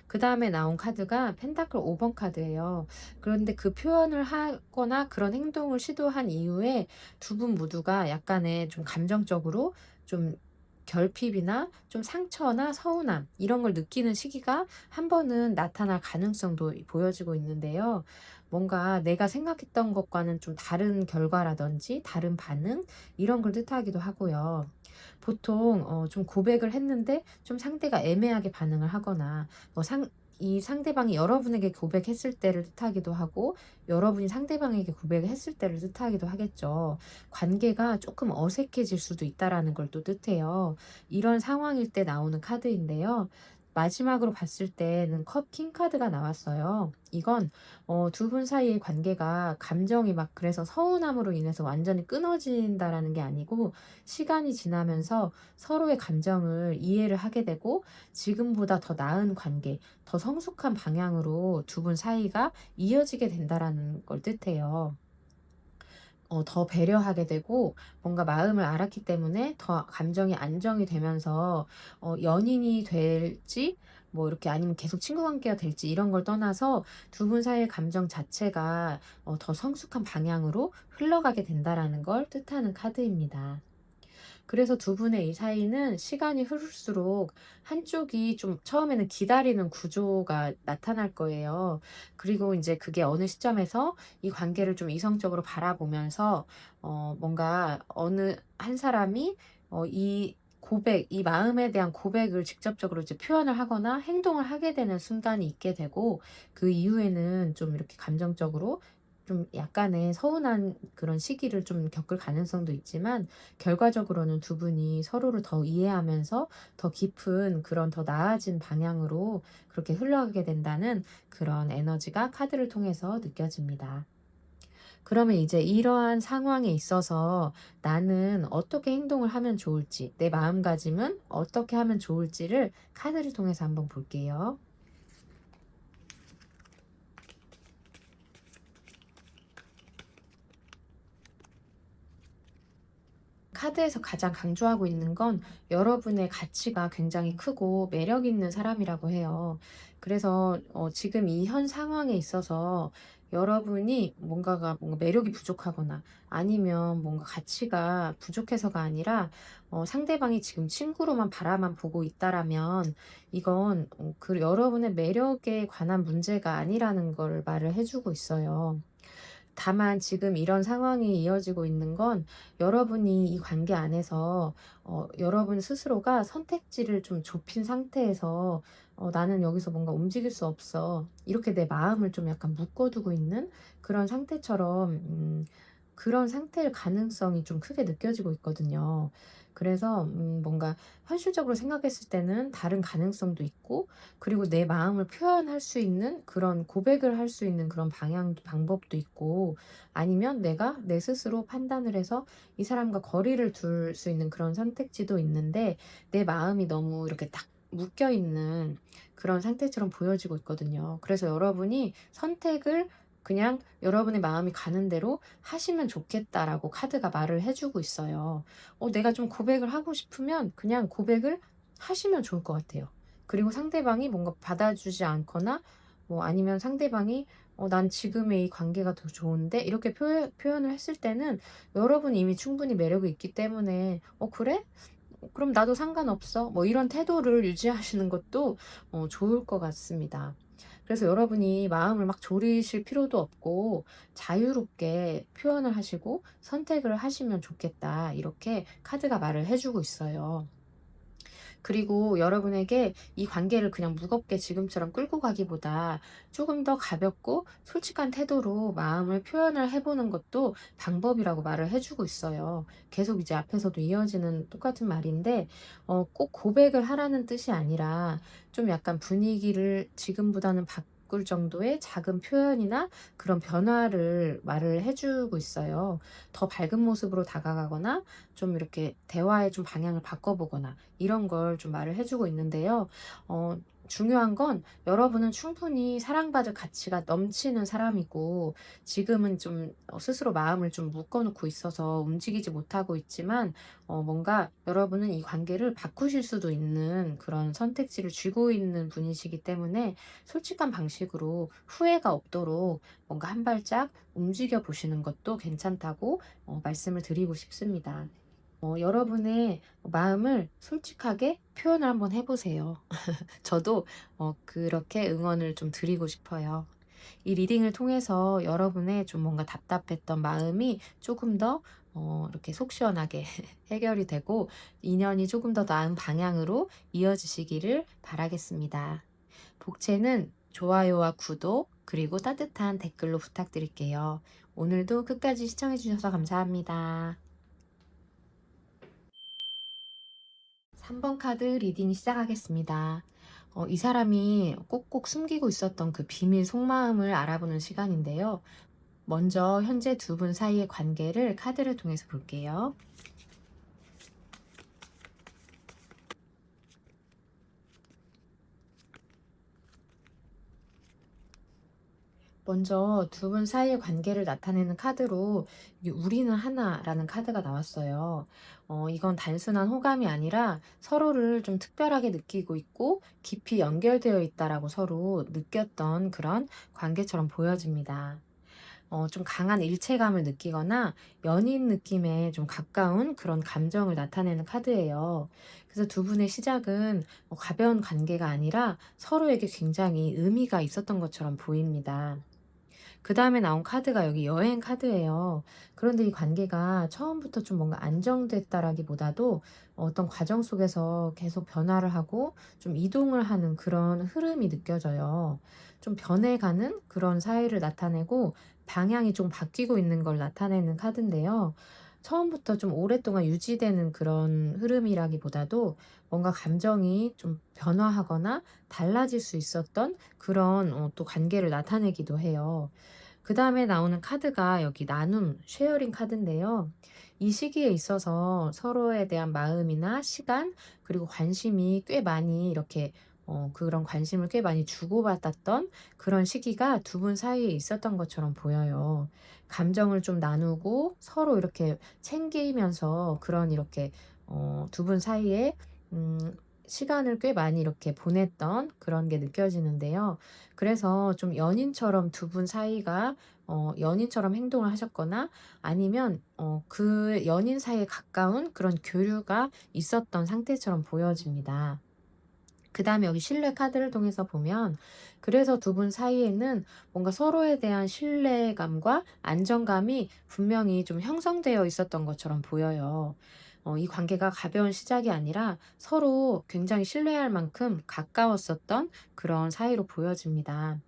그다음에 나온 카드가 펜타클 5번 카드예요. 그런데 그 표현을 하거나 그런 행동을 시도한 이후에 두 분 모두가 약간의 좀 감정적으로 좀 결핍이나 좀 상처나 서운함 이런 걸 느끼는 시기가 한 번은 나타날 가능성도 보여지고 있는데요. 뭔가 내가 생각했던 것과는 좀 다른 결과라든지 다른 반응 이런 걸 뜻하기도 하고요. 보통 좀 고백을 했는데 좀 상대가 애매하게 반응을 하거나 뭐 이 상대방이 여러분에게 고백했을 때를 뜻하기도 하고 여러분이 상대방에게 고백을 했을 때를 뜻하기도 하겠죠. 관계가 조금 어색해질 수도 있다라는 걸 또 뜻해요. 이런 상황일 때 나오는 카드인데요. 마지막으로 봤을 때는 컵 킹 카드가 나왔어요. 이건 두 분 사이의 관계가 감정이 막 그래서 서운함으로 인해서 완전히 끊어진다라는 게 아니고 시간이 지나면서 서로의 감정을 이해를 하게 되고 지금보다 더 나은 관계, 더 성숙한 방향으로 두 분 사이가 이어지게 된다라는 걸 뜻해요. 더 배려하게 되고 뭔가 마음을 알았기 때문에 더 감정이 안정이 되면서 연인이 될지 뭐 이렇게 아니면 계속 친구 관계가 될지 이런 걸 떠나서 두 분 사이의 감정 자체가 더 성숙한 방향으로 흘러가게 된다라는 걸 뜻하는 카드입니다. 그래서 두 분의 이 사이는 시간이 흐를수록 한쪽이 좀 처음에는 기다리는 구조가 나타날 거예요. 그리고 인제 그게 어느 시점에서 이 관계를 좀 이성적으로 바라보면서 뭔가 어느 한 사람이 이 마음에 대한 고백을 직접적으로 이제 표현을 하거나 행동을 하게 되는 순간이 있게 되고 그 이후에는 좀 이렇게 감정적으로 좀 약간의 서운한 그런 시기를 좀 겪을 가능성도 있지만, 결과적으로는 두 분이 서로를 더 이해하면서 더 깊은 그런 더 나아진 방향으로 그렇게 흘러가게 된다는 그런 에너지가 카드를 통해서 느껴집니다. 그러면 이제 이러한 상황에 있어서 나는 어떻게 행동을 하면 좋을지, 내 마음가짐은 어떻게 하면 좋을지를 카드를 통해서 한번 볼게요. 카드에서 가장 강조하고 있는 건 여러분의 가치가 굉장히 크고 매력 있는 사람이라고 해요. 그래서 지금 이 현 상황에 있어서 여러분이 뭔가 매력이 부족하거나 아니면 뭔가 가치가 부족해서가 아니라, 상대방이 지금 친구로만 바라만 보고 있다라면 이건 그 여러분의 매력에 관한 문제가 아니라는 걸 말을 해주고 있어요. 다만 지금 이런 상황이 이어지고 있는 건 여러분이 이 관계 안에서 여러분 스스로가 선택지를 좀 좁힌 상태에서 '나는 여기서 뭔가 움직일 수 없어.' 이렇게 내 마음을 좀 약간 묶어두고 있는 그런 상태처럼, 그런 상태일 가능성이 좀 크게 느껴지고 있거든요. 그래서 뭔가 현실적으로 생각했을 때는 다른 가능성도 있고, 그리고 내 마음을 표현할 수 있는 그런 고백을 할 수 있는 그런 방법도 있고, 아니면 내가 내 스스로 판단을 해서 이 사람과 거리를 둘 수 있는 그런 선택지도 있는데, 내 마음이 너무 이렇게 딱 묶여 있는 그런 상태처럼 보여지고 있거든요. 그래서 여러분이 선택을 그냥 여러분의 마음이 가는 대로 하시면 좋겠다라고 카드가 말을 해주고 있어요. 내가 좀 고백을 하고 싶으면 그냥 고백을 하시면 좋을 것 같아요. 그리고 상대방이 뭔가 받아주지 않거나, 뭐 아니면 상대방이 난 지금의 이 관계가 더 좋은데 이렇게 표현을 했을 때는 여러분이 이미 충분히 매력이 있기 때문에 그래? 그럼 나도 상관없어. 뭐 이런 태도를 유지하시는 것도 좋을 것 같습니다. 그래서 여러분이 마음을 막 졸이실 필요도 없고 자유롭게 표현을 하시고 선택을 하시면 좋겠다. 이렇게 카드가 말을 해주고 있어요. 그리고 여러분에게 이 관계를 그냥 무겁게 지금처럼 끌고 가기보다 조금 더 가볍고 솔직한 태도로 마음을 표현을 해보는 것도 방법이라고 말을 해주고 있어요. 계속 이제 앞에서도 이어지는 똑같은 말인데, 꼭 고백을 하라는 뜻이 아니라 좀 약간 분위기를 지금보다는 바꿀 정도의 작은 표현이나 그런 변화를 말을 해주고 있어요. 더 밝은 모습으로 다가가거나 좀 이렇게 대화의 좀 방향을 바꿔보거나 이런 걸 좀 말을 해 주고 있는데요. 어 중요한 건 여러분은 충분히 사랑받을 가치가 넘치는 사람이고, 지금은 좀 스스로 마음을 좀 묶어 놓고 있어서 움직이지 못하고 있지만, 뭔가 여러분은 이 관계를 바꾸실 수도 있는 그런 선택지를 쥐고 있는 분이시기 때문에 솔직한 방식으로 후회가 없도록 뭔가 한 발짝 움직여 보시는 것도 괜찮다고 말씀을 드리고 싶습니다. 여러분의 마음을 솔직하게 표현을 한번 해 보세요. 저도 그렇게 응원을 좀 드리고 싶어요. 이 리딩을 통해서 여러분의 좀 뭔가 답답했던 마음이 조금 더 이렇게 속 시원하게 해결이 되고, 인연이 조금 더 나은 방향으로 이어지시기를 바라겠습니다. 복채는 좋아요와 구독, 그리고 따뜻한 댓글로 부탁드릴게요. 오늘도 끝까지 시청해 주셔서 감사합니다. 3번 카드 리딩 시작하겠습니다. 이 사람이 꼭꼭 숨기고 있었던 그 비밀 속마음을 알아보는 시간인데요. 먼저 현재 두 분 사이의 관계를 카드를 통해서 볼게요. 먼저 두 분 사이의 관계를 나타내는 카드로 이게 우리는 하나라는 카드가 나왔어요. 이건 단순한 호감이 아니라 서로를 좀 특별하게 느끼고 있고 깊이 연결되어 있다라고 서로 느꼈던 그런 관계처럼 보여집니다. 좀 강한 일체감을 느끼거나 연인 느낌에 좀 가까운 그런 감정을 나타내는 카드예요. 그래서 두 분의 시작은 가벼운 관계가 아니라 서로에게 굉장히 의미가 있었던 것처럼 보입니다. 그다음에 나온 카드가 여기 여행 카드예요. 그런데 이 관계가 처음부터 좀 뭔가 안정됐다라기보다도 어떤 과정 속에서 계속 변화를 하고 좀 이동을 하는 그런 흐름이 느껴져요. 좀 변해가는 그런 사이를 나타내고, 방향이 좀 바뀌고 있는 걸 나타내는 카드인데요. 처음부터 좀 오랫동안 유지되는 그런 흐름이라기보다도 뭔가 감정이 좀 변화하거나 달라질 수 있었던 그런 또 관계를 나타내기도 해요. 그다음에 나오는 카드가 여기 나눔, 쉐어링 카드인데요. 이 시기에 있어서 서로에 대한 마음이나 시간 그리고 관심이 꽤 많이 이렇게 그런 관심을 꽤 많이 주고받았던 그런 시기가 두 분 사이에 있었던 것처럼 보여요. 감정을 좀 나누고 서로 이렇게 챙기면서 그런 이렇게 두 분 사이에 음 시간을 꽤 많이 이렇게 보냈던 그런 게 느껴지는데요. 그래서 좀 연인처럼 두 분 사이가 연인처럼 행동을 하셨거나 아니면 그 연인 사이에 가까운 그런 교류가 있었던 상태처럼 보여집니다. 그다음에 여기 신뢰 카드를 통해서 보면 그래서 두 분 사이에는 뭔가 서로에 대한 신뢰감과 안정감이 분명히 좀 형성되어 있었던 것처럼 보여요. 이 관계가 가벼운 시작이 아니라 서로 굉장히 신뢰할 만큼 가까웠었던 그런 사이로 보여집니다.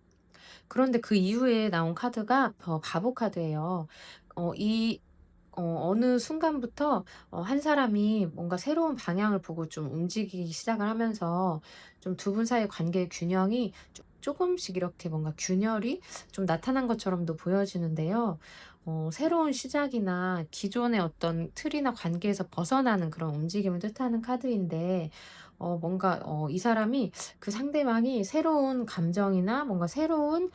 그런데 그 이후에 나온 카드가 바보 카드예요. 이 어느 순간부터 한 사람이 뭔가 새로운 방향을 보고 좀 움직이기 시작을 하면서 좀 두 분 사이의 관계의 균형이 조금씩 이렇게 뭔가 균열이 좀 나타난 것처럼도 보여지는데요. 새로운 시작이나 기존의 어떤 틀이나 관계에서 벗어나는 그런 움직임을 뜻하는 카드인데 뭔가 이 사람이 그 상대방이 새로운 감정이나 뭔가 새로운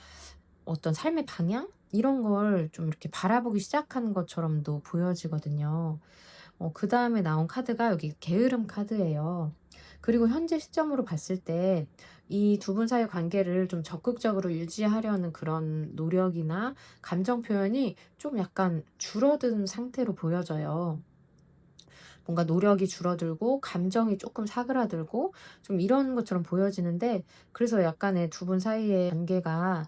어떤 삶의 방향 이런 걸 좀 이렇게 바라보기 시작하는 것처럼도 보여지거든요. 그다음에 나온 카드가 여기 게으름 카드예요. 그리고 현재 시점으로 봤을 때 이 두 분 사이의 관계를 좀 적극적으로 유지하려는 그런 노력이나 감정 표현이 좀 약간 줄어든 상태로 보여져요. 뭔가 노력이 줄어들고 감정이 조금 사그라들고 좀 이런 것처럼 보여지는데 그래서 약간의 두 분 사이의 관계가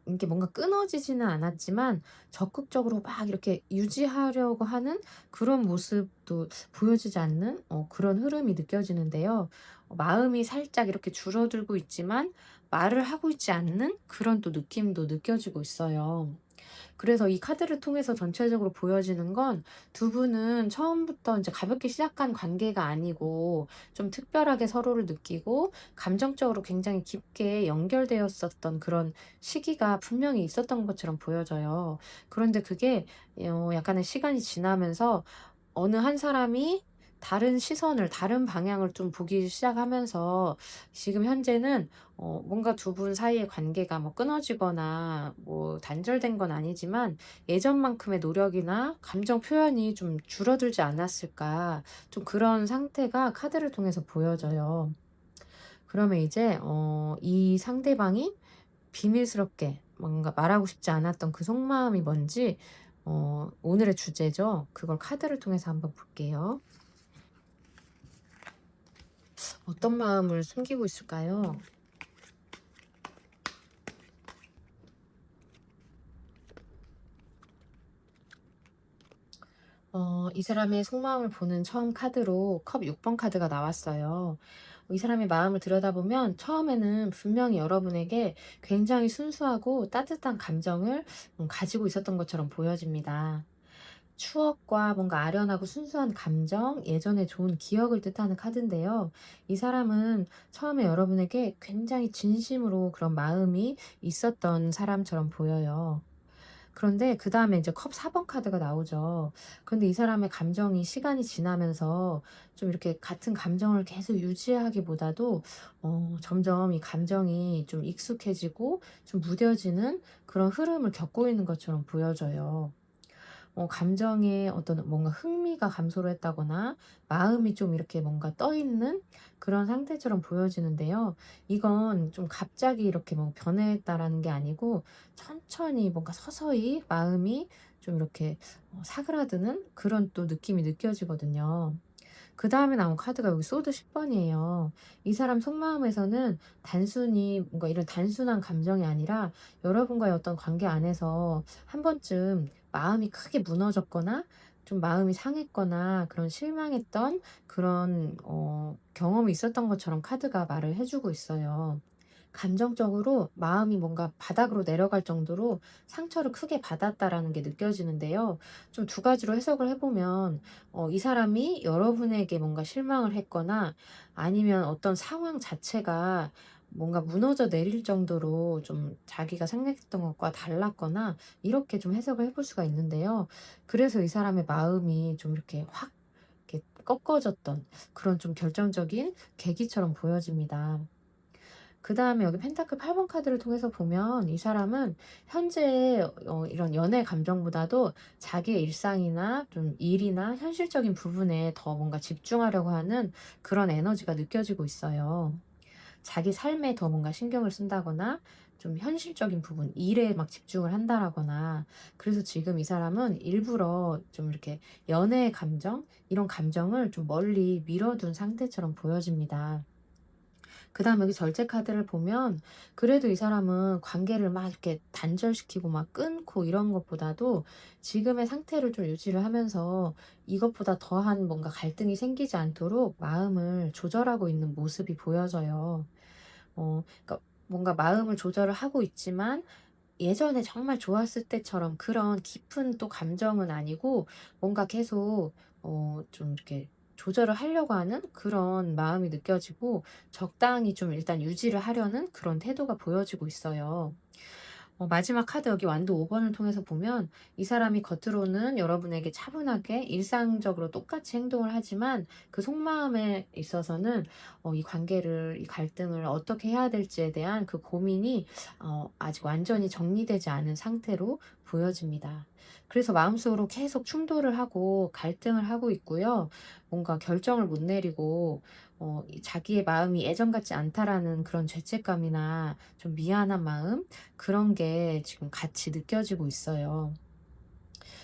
이게 뭔가 끊어지지는 않았지만 적극적으로 막 이렇게 유지하려고 하는 그런 모습도 보여지지 않는 그런 흐름이 느껴지는데요. 마음이 살짝 이렇게 줄어들고 있지만 말을 하고 있지 않는 그런 또 느낌도 느껴지고 있어요. 그래서 이 카드를 통해서 전체적으로 보여지는 건 두 분은 처음부터 인제 가볍게 시작한 관계가 아니고 좀 특별하게 서로를 느끼고 감정적으로 굉장히 깊게 연결되었었던 그런 시기가 분명히 있었던 것처럼 보여져요. 그런데 그게 약간의 시간이 지나면서 어느 한 사람이 다른 시선을 다른 방향을 좀 보기 시작하면서 지금 현재는 뭔가 두 분 사이의 관계가 뭐 끊어지거나 뭐 단절된 건 아니지만 예전만큼의 노력이나 감정 표현이 좀 줄어들지 않았을까 좀 그런 상태가 카드를 통해서 보여져요. 그러면 이제 이 상대방이 비밀스럽게 뭔가 말하고 싶지 않았던 그 속마음이 뭔지 오늘의 주제죠. 그걸 카드를 통해서 한번 볼게요. 어떤 마음을 숨기고 있을까요? 이 사람의 속마음을 보는 처음 카드로 컵 6번 카드가 나왔어요. 이 사람의 마음을 들여다보면 처음에는 분명히 여러분에게 굉장히 순수하고 따뜻한 감정을 가지고 있었던 것처럼 보여집니다. 추억과 뭔가 아련하고 순수한 감정, 예전의 좋은 기억을 뜻하는 카드인데요. 이 사람은 처음에 여러분에게 굉장히 진심으로 그런 마음이 있었던 사람처럼 보여요. 그런데 그다음에 이제 컵 4번 카드가 나오죠. 그런데 이 사람의 감정이 시간이 지나면서 좀 이렇게 같은 감정을 계속 유지하기보다도 점점 이 감정이 좀 익숙해지고 좀 무뎌지는 그런 흐름을 겪고 있는 것처럼 보여져요. 감정에 어떤 뭔가 흥미가 감소를 했다거나 마음이 좀 이렇게 뭔가 떠 있는 그런 상태처럼 보여지는데요. 이건 좀 갑자기 이렇게 뭐 변했다라는 게 아니고 천천히 뭔가 서서히 마음이 좀 이렇게 사그라드는 그런 또 느낌이 느껴지거든요. 그다음에 나온 카드가 여기 소드 10 번이에요. 이 사람 속마음에서는 단순히 뭔가 이런 단순한 감정이 아니라 여러분과의 어떤 관계 안에서 한 번쯤 마음이 크게 무너졌거나 좀 마음이 상했거나 그런 실망했던 그런 경험이 있었던 것처럼 카드가 말을 해 주고 있어요. 감정적으로 마음이 뭔가 바닥으로 내려갈 정도로 상처를 크게 받았다라는 게 느껴지는데요. 좀 두 가지로 해석을 해 보면 이 사람이 여러분에게 뭔가 실망을 했거나 아니면 어떤 상황 자체가 뭔가 무너져 내릴 정도로 좀 자기가 생각했던 것과 달랐거나 이렇게 좀 해석을 해볼 수가 있는데요. 그래서 이 사람의 마음이 좀 이렇게 확 이렇게 꺾어졌던 그런 좀 결정적인 계기처럼 보여집니다. 그다음에 여기 펜타클 8번 카드를 통해서 보면 이 사람은 현재의 이런 연애 감정보다도 자기의 일상이나 좀 일이나 현실적인 부분에 더 뭔가 집중하려고 하는 그런 에너지가 느껴지고 있어요. 자기 삶에 더 뭔가 신경을 쓴다거나 좀 현실적인 부분, 일에 막 집중을 한다라거나 그래서 지금 이 사람은 일부러 좀 이렇게 연애의 감정, 이런 감정을 좀 멀리 미뤄둔 상태처럼 보여집니다. 그다음에 여기 절제 카드를 보면 그래도 이 사람은 관계를 막 이렇게 단절시키고 막 끊고 이런 것보다도 지금의 상태를 좀 유지를 하면서 이것보다 더한 뭔가 갈등이 생기지 않도록 마음을 조절하고 있는 모습이 보여져요. 그러니까 뭔가 마음을 조절을 하고 있지만 예전에 정말 좋았을 때처럼 그런 깊은 또 감정은 아니고 뭔가 계속 좀 이렇게 조절을 하려고 하는 그런 마음이 느껴지고 적당히 좀 일단 유지를 하려는 그런 태도가 보여지고 있어요. 마지막 카드 여기 완도 5 번을 통해서 보면 이 사람이 겉으로는 여러분에게 차분하게 일상적으로 똑같이 행동을 하지만 그 속마음에 있어서는 이 관계를 이 갈등을 어떻게 해야 될지에 대한 그 고민이 아직 완전히 정리되지 않은 상태로 보여집니다. 그래서 마음속으로 계속 충돌을 하고 갈등을 하고 있고요. 뭔가 결정을 못 내리고 이 자기의 마음이 예전 같지 않다라는 그런 죄책감이나 좀 미안한 마음 그런 게 지금 같이 느껴지고 있어요.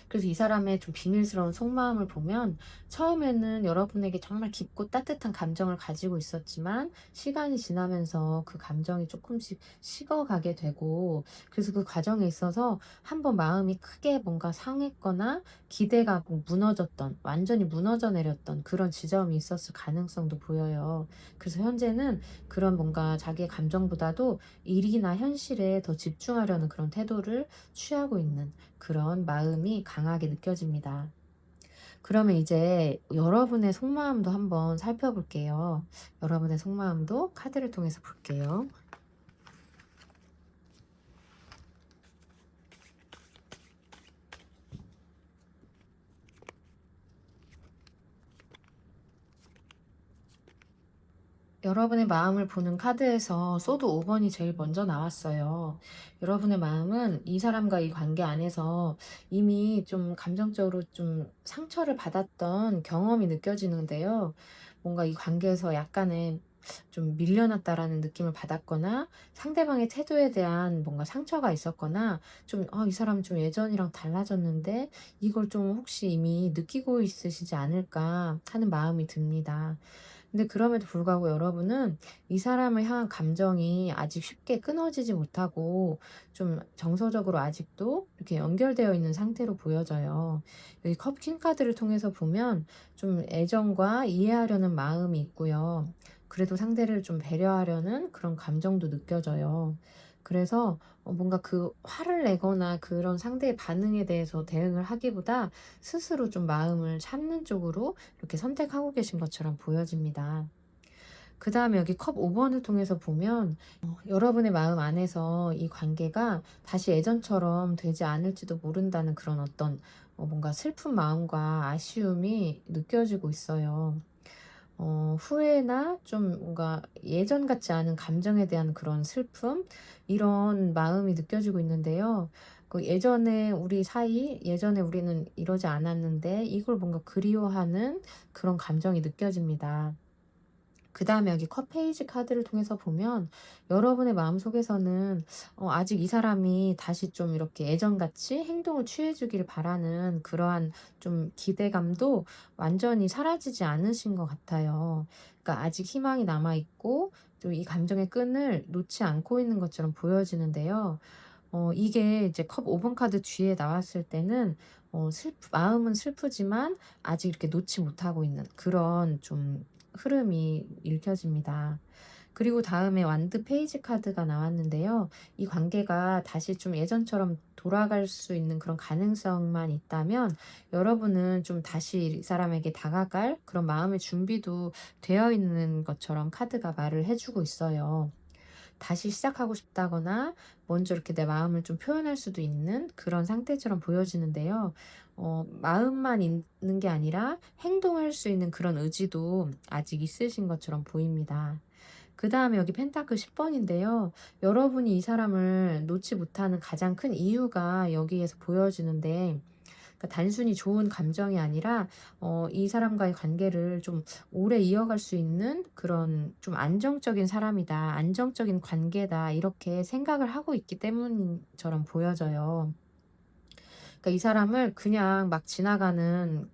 그래서 이 사람의 좀 비밀스러운 속마음을 보면 처음에는 여러분에게 정말 깊고 따뜻한 감정을 가지고 있었지만 시간이 지나면서 그 감정이 조금씩 식어가게 되고 그래서 그 과정에 있어서 한번 마음이 크게 뭔가 상했거나 기대가 뭐 무너졌던 완전히 무너져 내렸던 그런 지점이 있었을 가능성도 보여요. 그래서 현재는 그런 뭔가 자기의 감정보다도 일이나 현실에 더 집중하려는 그런 태도를 취하고 있는 그런 마음이 강하게 느껴집니다. 그러면 이제 여러분의 속마음도 한번 살펴볼게요. 여러분의 속마음도 카드를 통해서 볼게요. 여러분의 마음을 보는 카드에서 소드 5 번이 제일 먼저 나왔어요. 여러분의 마음은 이 사람과 이 관계 안에서 이미 좀 감정적으로 좀 상처를 받았던 경험이 느껴지는데요. 뭔가 이 관계에서 약간의 좀 밀려났다라는 느낌을 받았거나 상대방의 태도에 대한 뭔가 상처가 있었거나 좀 '아 이 사람 좀 예전이랑 달라졌는데 이걸 좀 혹시 이미 느끼고 있으시지 않을까.' 하는 마음이 듭니다. 근데 그럼에도 불구하고 여러분은 이 사람을 향한 감정이 아직 쉽게 끊어지지 못하고 좀 정서적으로 아직도 이렇게 연결되어 있는 상태로 보여져요. 여기 컵 퀸 카드를 통해서 보면 좀 애정과 이해하려는 마음이 있고요. 그래도 상대를 좀 배려하려는 그런 감정도 느껴져요. 그래서 뭔가 그 화를 내거나 그런 상대의 반응에 대해서 대응을 하기보다 스스로 좀 마음을 참는 쪽으로 이렇게 선택하고 계신 것처럼 보여집니다. 그다음에 여기 컵 5 번을 통해서 보면 여러분의 마음 안에서 이 관계가 다시 예전처럼 되지 않을지도 모른다는 그런 어떤 뭔가 슬픈 마음과 아쉬움이 느껴지고 있어요. 후회나 좀 뭔가 예전 같지 않은 감정에 대한 그런 슬픔 이런 마음이 느껴지고 있는데요. 그 예전에 우리 사이 예전에 우리는 이러지 않았는데 이걸 뭔가 그리워하는 그런 감정이 느껴집니다. 그다음에 여기 컵 페이지 카드를 통해서 보면 여러분의 마음속에서는 아직 이 사람이 다시 좀 이렇게 예전같이 행동을 취해 주길 바라는 그러한 좀 기대감도 완전히 사라지지 않으신 것 같아요. 그러니까 아직 희망이 남아 있고 또 이 감정의 끈을 놓지 않고 있는 것처럼 보여지는데요. 이게 이제 컵 5번 카드 뒤에 나왔을 때는 마음은 슬프지만 아직 이렇게 놓지 못하고 있는 그런 좀 흐름이 읽혀집니다. 그리고 다음에 완드 페이지 카드가 나왔는데요. 이 관계가 다시 좀 예전처럼 돌아갈 수 있는 그런 가능성만 있다면 여러분은 좀 다시 이 사람에게 다가갈 그런 마음의 준비도 되어 있는 것처럼 카드가 말을 해주고 있어요. 다시 시작하고 싶다거나 먼저 이렇게 내 마음을 좀 표현할 수도 있는 그런 상태처럼 보여지는데요. 마음만 있는 게 아니라 행동할 수 있는 그런 의지도 아직 있으신 것처럼 보입니다. 그다음에 여기 펜타클 10 번인데요. 여러분이 이 사람을 놓지 못하는 가장 큰 이유가 여기에서 보여지는데, 그러니까 단순히 좋은 감정이 아니라 이 사람과의 관계를 좀 오래 이어갈 수 있는 그런 좀 '안정적인 사람이다. 안정적인 관계다.' 이렇게 생각을 하고 있기 때문처럼 보여져요. 그러니까 이 사람을 그냥 막 지나가는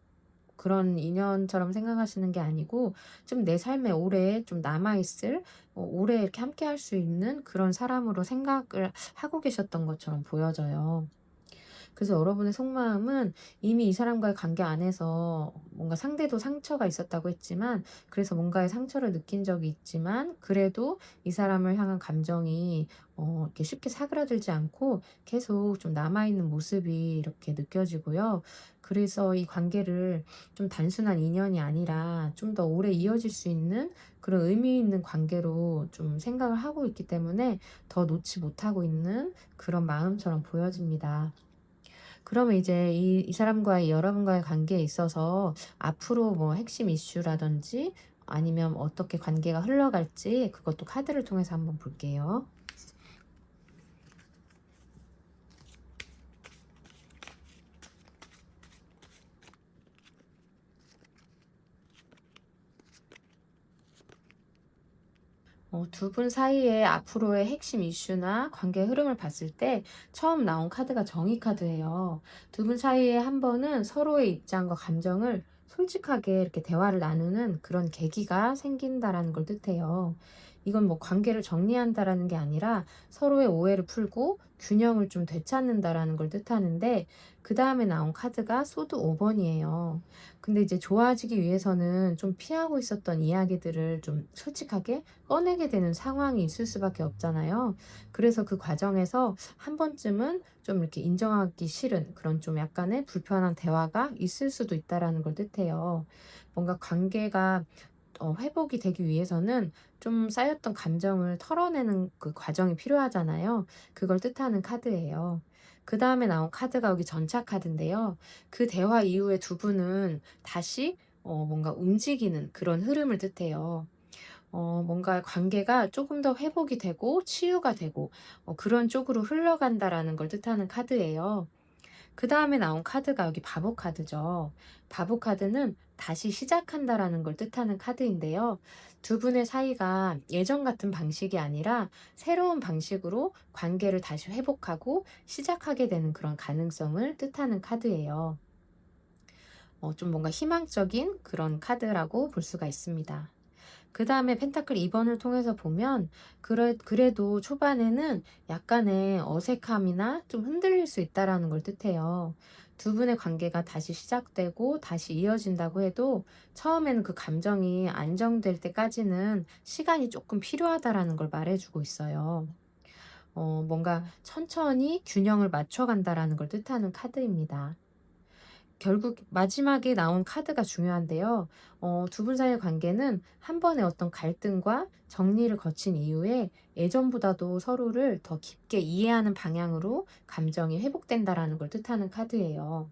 그런 인연처럼 생각하시는 게 아니고 좀 내 삶에 오래 좀 남아 있을, 오래 이렇게 함께 할 수 있는 그런 사람으로 생각을 하고 계셨던 것처럼 보여져요. 그래서 여러분의 속마음은 이미 이 사람과의 관계 안에서 뭔가 상대도 상처가 있었다고 했지만, 그래서 뭔가의 상처를 느낀 적이 있지만 그래도 이 사람을 향한 감정이 이렇게 쉽게 사그라들지 않고 계속 좀 남아있는 모습이 이렇게 느껴지고요. 그래서 이 관계를 좀 단순한 인연이 아니라 좀 더 오래 이어질 수 있는 그런 의미 있는 관계로 좀 생각을 하고 있기 때문에 더 놓지 못하고 있는 그런 마음처럼 보여집니다. 그러면 이제 이 사람과의 여러분과의 관계에 있어서 앞으로 뭐 핵심 이슈라든지 아니면 어떻게 관계가 흘러갈지 그것도 카드를 통해서 한번 볼게요. 두 분 사이의 앞으로의 핵심 이슈나 관계 흐름을 봤을 때 처음 나온 카드가 정의 카드예요. 두 분 사이에 한 번은 서로의 입장과 감정을 솔직하게 이렇게 대화를 나누는 그런 계기가 생긴다라는 걸 뜻해요. 이건 뭐 관계를 정리한다라는 게 아니라 서로의 오해를 풀고 균형을 좀 되찾는다라는 걸 뜻하는데, 그 다음에 나온 카드가 소드 5번이에요. 근데 이제 좋아지기 위해서는 좀 피하고 있었던 이야기들을 좀 솔직하게 꺼내게 되는 상황이 있을 수밖에 없잖아요. 그래서 그 과정에서 한 번쯤은 좀 이렇게 인정하기 싫은 그런 좀 약간의 불편한 대화가 있을 수도 있다라는 걸 뜻해요. 뭔가 관계가 회복이 되기 위해서는 좀 쌓였던 감정을 털어내는 그 과정이 필요하잖아요. 그걸 뜻하는 카드예요. 그다음에 나온 카드가 여기 전차 카드인데요. 그 대화 이후에 두 분은 다시 뭔가 움직이는 그런 흐름을 뜻해요. 뭔가 관계가 조금 더 회복이 되고 치유가 되고 그런 쪽으로 흘러간다라는 걸 뜻하는 카드예요. 그다음에 나온 카드가 여기 바보 카드죠. 바보 카드는 다시 시작한다라는 걸 뜻하는 카드인데요. 두 분의 사이가 예전 같은 방식이 아니라 새로운 방식으로 관계를 다시 회복하고 시작하게 되는 그런 가능성을 뜻하는 카드예요. 좀 뭔가 희망적인 그런 카드라고 볼 수가 있습니다. 그다음에 펜타클 2 번을 통해서 보면 그래도 초반에는 약간의 어색함이나 좀 흔들릴 수 있다라는 걸 뜻해요. 두 분의 관계가 다시 시작되고 다시 이어진다고 해도 처음에는 그 감정이 안정될 때까지는 시간이 조금 필요하다라는 걸 말해 주고 있어요. 뭔가 천천히 균형을 맞춰 간다라는 걸 뜻하는 카드입니다. 결국 마지막에 나온 카드가 중요한데요. 두 분 사이의 관계는 한 번의 어떤 갈등과 정리를 거친 이후에 예전보다도 서로를 더 깊게 이해하는 방향으로 감정이 회복된다라는 걸 뜻하는 카드예요.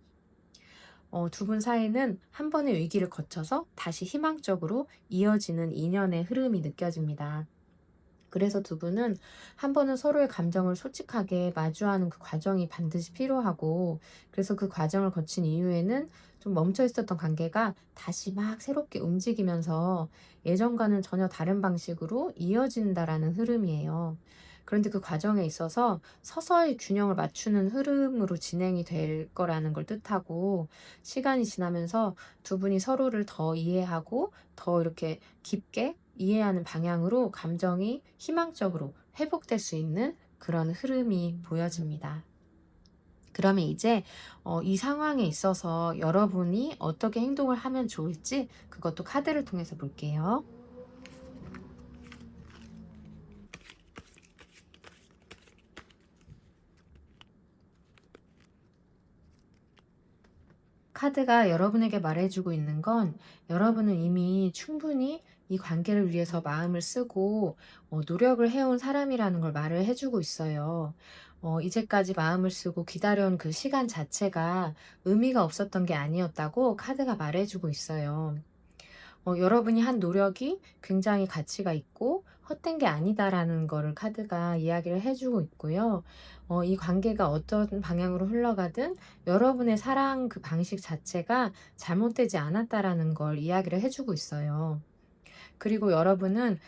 두 분 사이는 한 번의 위기를 거쳐서 다시 희망적으로 이어지는 인연의 흐름이 느껴집니다. 그래서 두 분은 한 번은 서로의 감정을 솔직하게 마주하는 그 과정이 반드시 필요하고, 그래서 그 과정을 거친 이후에는 좀 멈춰 있었던 관계가 다시 막 새롭게 움직이면서 예전과는 전혀 다른 방식으로 이어진다라는 흐름이에요. 그런데 그 과정에 있어서 서서히 균형을 맞추는 흐름으로 진행이 될 거라는 걸 뜻하고, 시간이 지나면서 두 분이 서로를 더 이해하고 더 이렇게 깊게 이해하는 방향으로 감정이 희망적으로 회복될 수 있는 그런 흐름이 보여집니다. 그러면 이제 이 상황에 있어서 여러분이 어떻게 행동을 하면 좋을지 그것도 카드를 통해서 볼게요. 카드가 여러분에게 말해주고 있는 건 여러분은 이미 충분히 이 관계를 위해서 마음을 쓰고 노력을 해온 사람이라는 걸 말을 해주고 있어요. 이제까지 마음을 쓰고 기다려온 그 시간 자체가 의미가 없었던 게 아니었다고 카드가 말해주고 있어요. 여러분이 한 노력이 굉장히 가치가 있고 헛된 게 아니다라는 거를 카드가 이야기를 해주고 있고요. 이 관계가 어떤 방향으로 흘러가든 여러분의 사랑 그 방식 자체가 잘못되지 않았다라는 걸 이야기를 해주고 있어요. 그리고 여러분은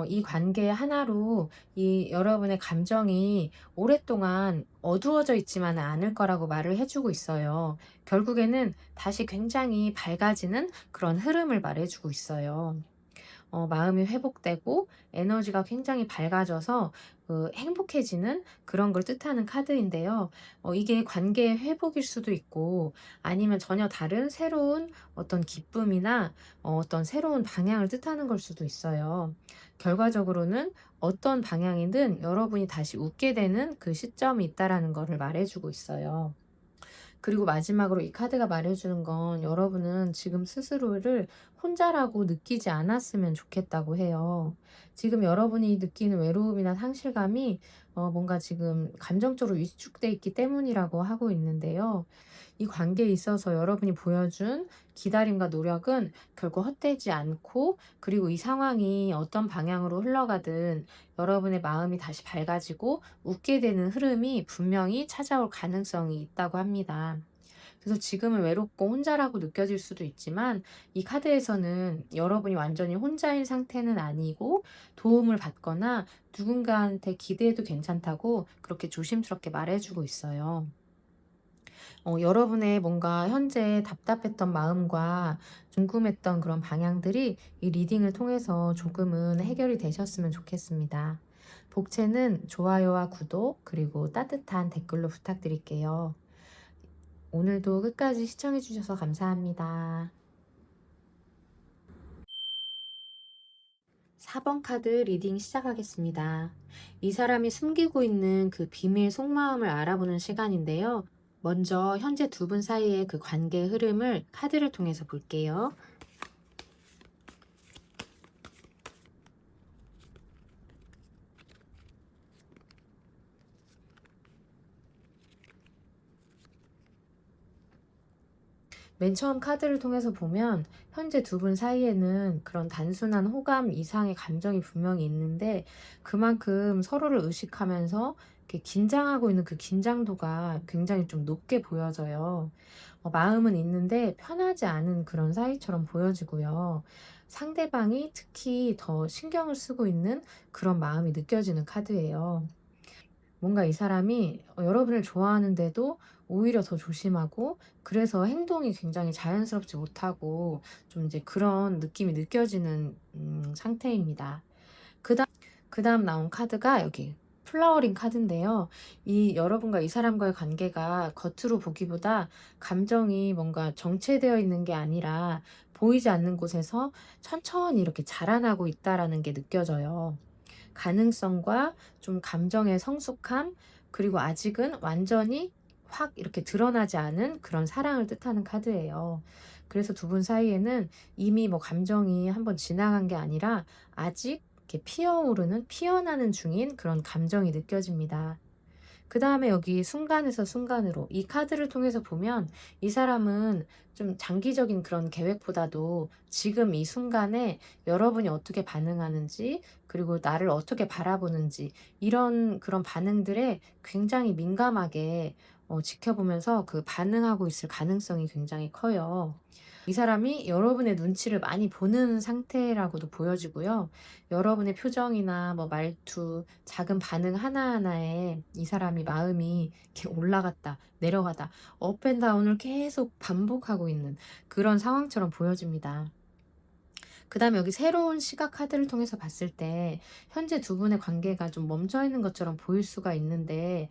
이 관계 하나로 이 여러분의 감정이 오랫동안 어두워져 있지만은 않을 거라고 말을 해 주고 있어요. 결국에는 다시 굉장히 밝아지는 그런 흐름을 말해 주고 있어요. 마음이 회복되고 에너지가 굉장히 밝아져서 행복해지는 그런 걸 뜻하는 카드인데요. 이게 관계의 회복일 수도 있고 아니면 전혀 다른 새로운 어떤 기쁨이나 어떤 새로운 방향을 뜻하는 걸 수도 있어요. 결과적으로는 어떤 방향이든 여러분이 다시 웃게 되는 그 시점이 있다라는 거를 말해주고 있어요. 그리고 마지막으로 이 카드가 말해주는 건 여러분은 지금 스스로를 혼자라고 느끼지 않았으면 좋겠다고 해요. 지금 여러분이 느끼는 외로움이나 상실감이 뭔가 지금 감정적으로 위축돼 있기 때문이라고 하고 있는데요. 이 관계에 있어서 여러분이 보여준 기다림과 노력은 결코 헛되지 않고, 그리고 이 상황이 어떤 방향으로 흘러가든 여러분의 마음이 다시 밝아지고 웃게 되는 흐름이 분명히 찾아올 가능성이 있다고 합니다. 그래서 지금은 외롭고 혼자라고 느껴질 수도 있지만 이 카드에서는 여러분이 완전히 혼자인 상태는 아니고 도움을 받거나 누군가한테 기대해도 괜찮다고 그렇게 조심스럽게 말해주고 있어요. 여러분의 뭔가 현재 답답했던 마음과 궁금했던 그런 방향들이 이 리딩을 통해서 조금은 해결이 되셨으면 좋겠습니다. 복채는 좋아요와 구독, 그리고 따뜻한 댓글로 부탁드릴게요. 오늘도 끝까지 시청해 주셔서 감사합니다. 4번 카드 리딩 시작하겠습니다. 이 사람이 숨기고 있는 그 비밀 속마음을 알아보는 시간인데요. 먼저 현재 두 분 사이의 그 관계 흐름을 카드를 통해서 볼게요. 맨 처음 카드를 통해서 보면 현재 두 분 사이에는 그런 단순한 호감 이상의 감정이 분명히 있는데, 그만큼 서로를 의식하면서 이렇게 긴장하고 있는 그 긴장도가 굉장히 좀 높게 보여져요. 마음은 있는데 편하지 않은 그런 사이처럼 보여지고요. 상대방이 특히 더 신경을 쓰고 있는 그런 마음이 느껴지는 카드예요. 뭔가 이 사람이 여러분을 좋아하는데도 오히려 더 조심하고, 그래서 행동이 굉장히 자연스럽지 못하고 좀 이제 그런 느낌이 느껴지는 상태입니다. 그다음 나온 카드가 여기 플라워링 카드인데요. 이 여러분과 이 사람과의 관계가 겉으로 보기보다 감정이 뭔가 정체되어 있는 게 아니라 보이지 않는 곳에서 천천히 이렇게 자라나고 있다라는 게 느껴져요. 가능성과 좀 감정의 성숙함, 그리고 아직은 완전히 확 이렇게 드러나지 않은 그런 사랑을 뜻하는 카드예요. 그래서 두 분 사이에는 이미 뭐 감정이 한번 지나간 게 아니라 아직 이렇게 피어오르는, 피어나는 중인 그런 감정이 느껴집니다. 그 다음에 여기 순간에서 순간으로 이 카드를 통해서 보면 이 사람은 좀 장기적인 그런 계획보다도 지금 이 순간에 여러분이 어떻게 반응하는지, 그리고 나를 어떻게 바라보는지, 이런 그런 반응들에 굉장히 민감하게 지켜보면서 그 반응하고 있을 가능성이 굉장히 커요. 이 사람이 여러분의 눈치를 많이 보는 상태라고도 보여지고요. 여러분의 표정이나 뭐 말투, 작은 반응 하나하나에 이 사람이 마음이 이렇게 올라갔다, 내려가다, 업앤다운을 계속 반복하고 있는 그런 상황처럼 보여집니다. 그 다음에 여기 새로운 시각 카드를 통해서 봤을 때 현재 두 분의 관계가 좀 멈춰 있는 것처럼 보일 수가 있는데,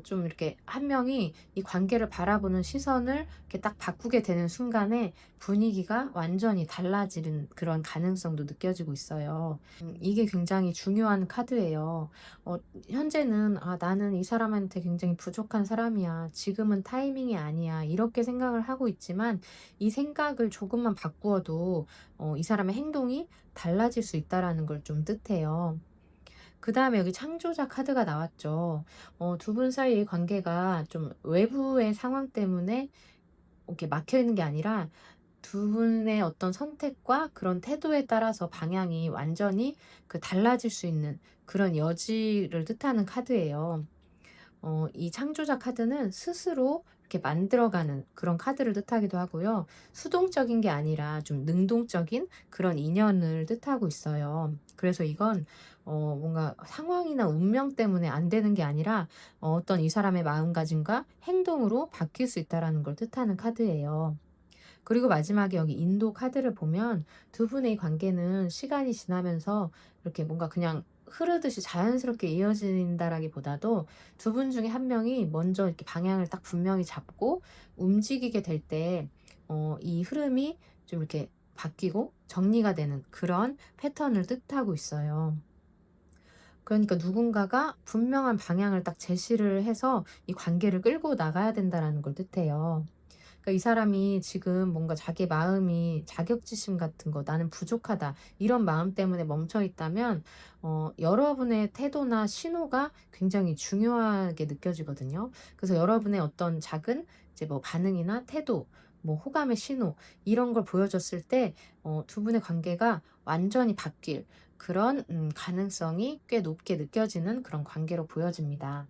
좀 이렇게 한 명이 이 관계를 바라보는 시선을 이렇게 딱 바꾸게 되는 순간에 분위기가 완전히 달라지는 그런 가능성도 느껴지고 있어요. 이게 굉장히 중요한 카드예요. 현재는 '아 나는 이 사람한테 굉장히 부족한 사람이야. 지금은 타이밍이 아니야.' 이렇게 생각을 하고 있지만 이 생각을 조금만 바꾸어도 이 사람의 행동이 달라질 수 있다라는 걸 좀 뜻해요. 그다음에 여기 창조자 카드가 나왔죠. 두 분 사이의 관계가 좀 외부의 상황 때문에 이렇게 막혀 있는 게 아니라 두 분의 어떤 선택과 그런 태도에 따라서 방향이 완전히 달라질 수 있는 그런 여지를 뜻하는 카드예요. 이 창조자 카드는 스스로 이렇게 만들어가는 그런 카드를 뜻하기도 하고요. 수동적인 게 아니라 좀 능동적인 그런 인연을 뜻하고 있어요. 그래서 이건 뭔가 상황이나 운명 때문에 안 되는 게 아니라 어떤 이 사람의 마음가짐과 행동으로 바뀔 수 있다라는 걸 뜻하는 카드예요. 그리고 마지막에 여기 인도 카드를 보면 두 분의 관계는 시간이 지나면서 이렇게 뭔가 그냥 흐르듯이 자연스럽게 이어진다라기보다도 두 분 중에 한 명이 먼저 이렇게 방향을 딱 분명히 잡고 움직이게 될 때 이 흐름이 좀 이렇게 바뀌고 정리가 되는 그런 패턴을 뜻하고 있어요. 그러니까 누군가가 분명한 방향을 딱 제시를 해서 이 관계를 끌고 나가야 된다라는 걸 뜻해요. 그러니까 이 사람이 지금 뭔가 자기 마음이 자격지심 같은 거 '나는 부족하다.' 이런 마음 때문에 멈춰 있다면 여러분의 태도나 신호가 굉장히 중요하게 느껴지거든요. 그래서 여러분의 어떤 작은 이제 뭐 반응이나 태도, 뭐 호감의 신호 이런 걸 보여줬을 때 두 분의 관계가 완전히 바뀔 그런 가능성이 꽤 높게 느껴지는 그런 관계로 보여집니다.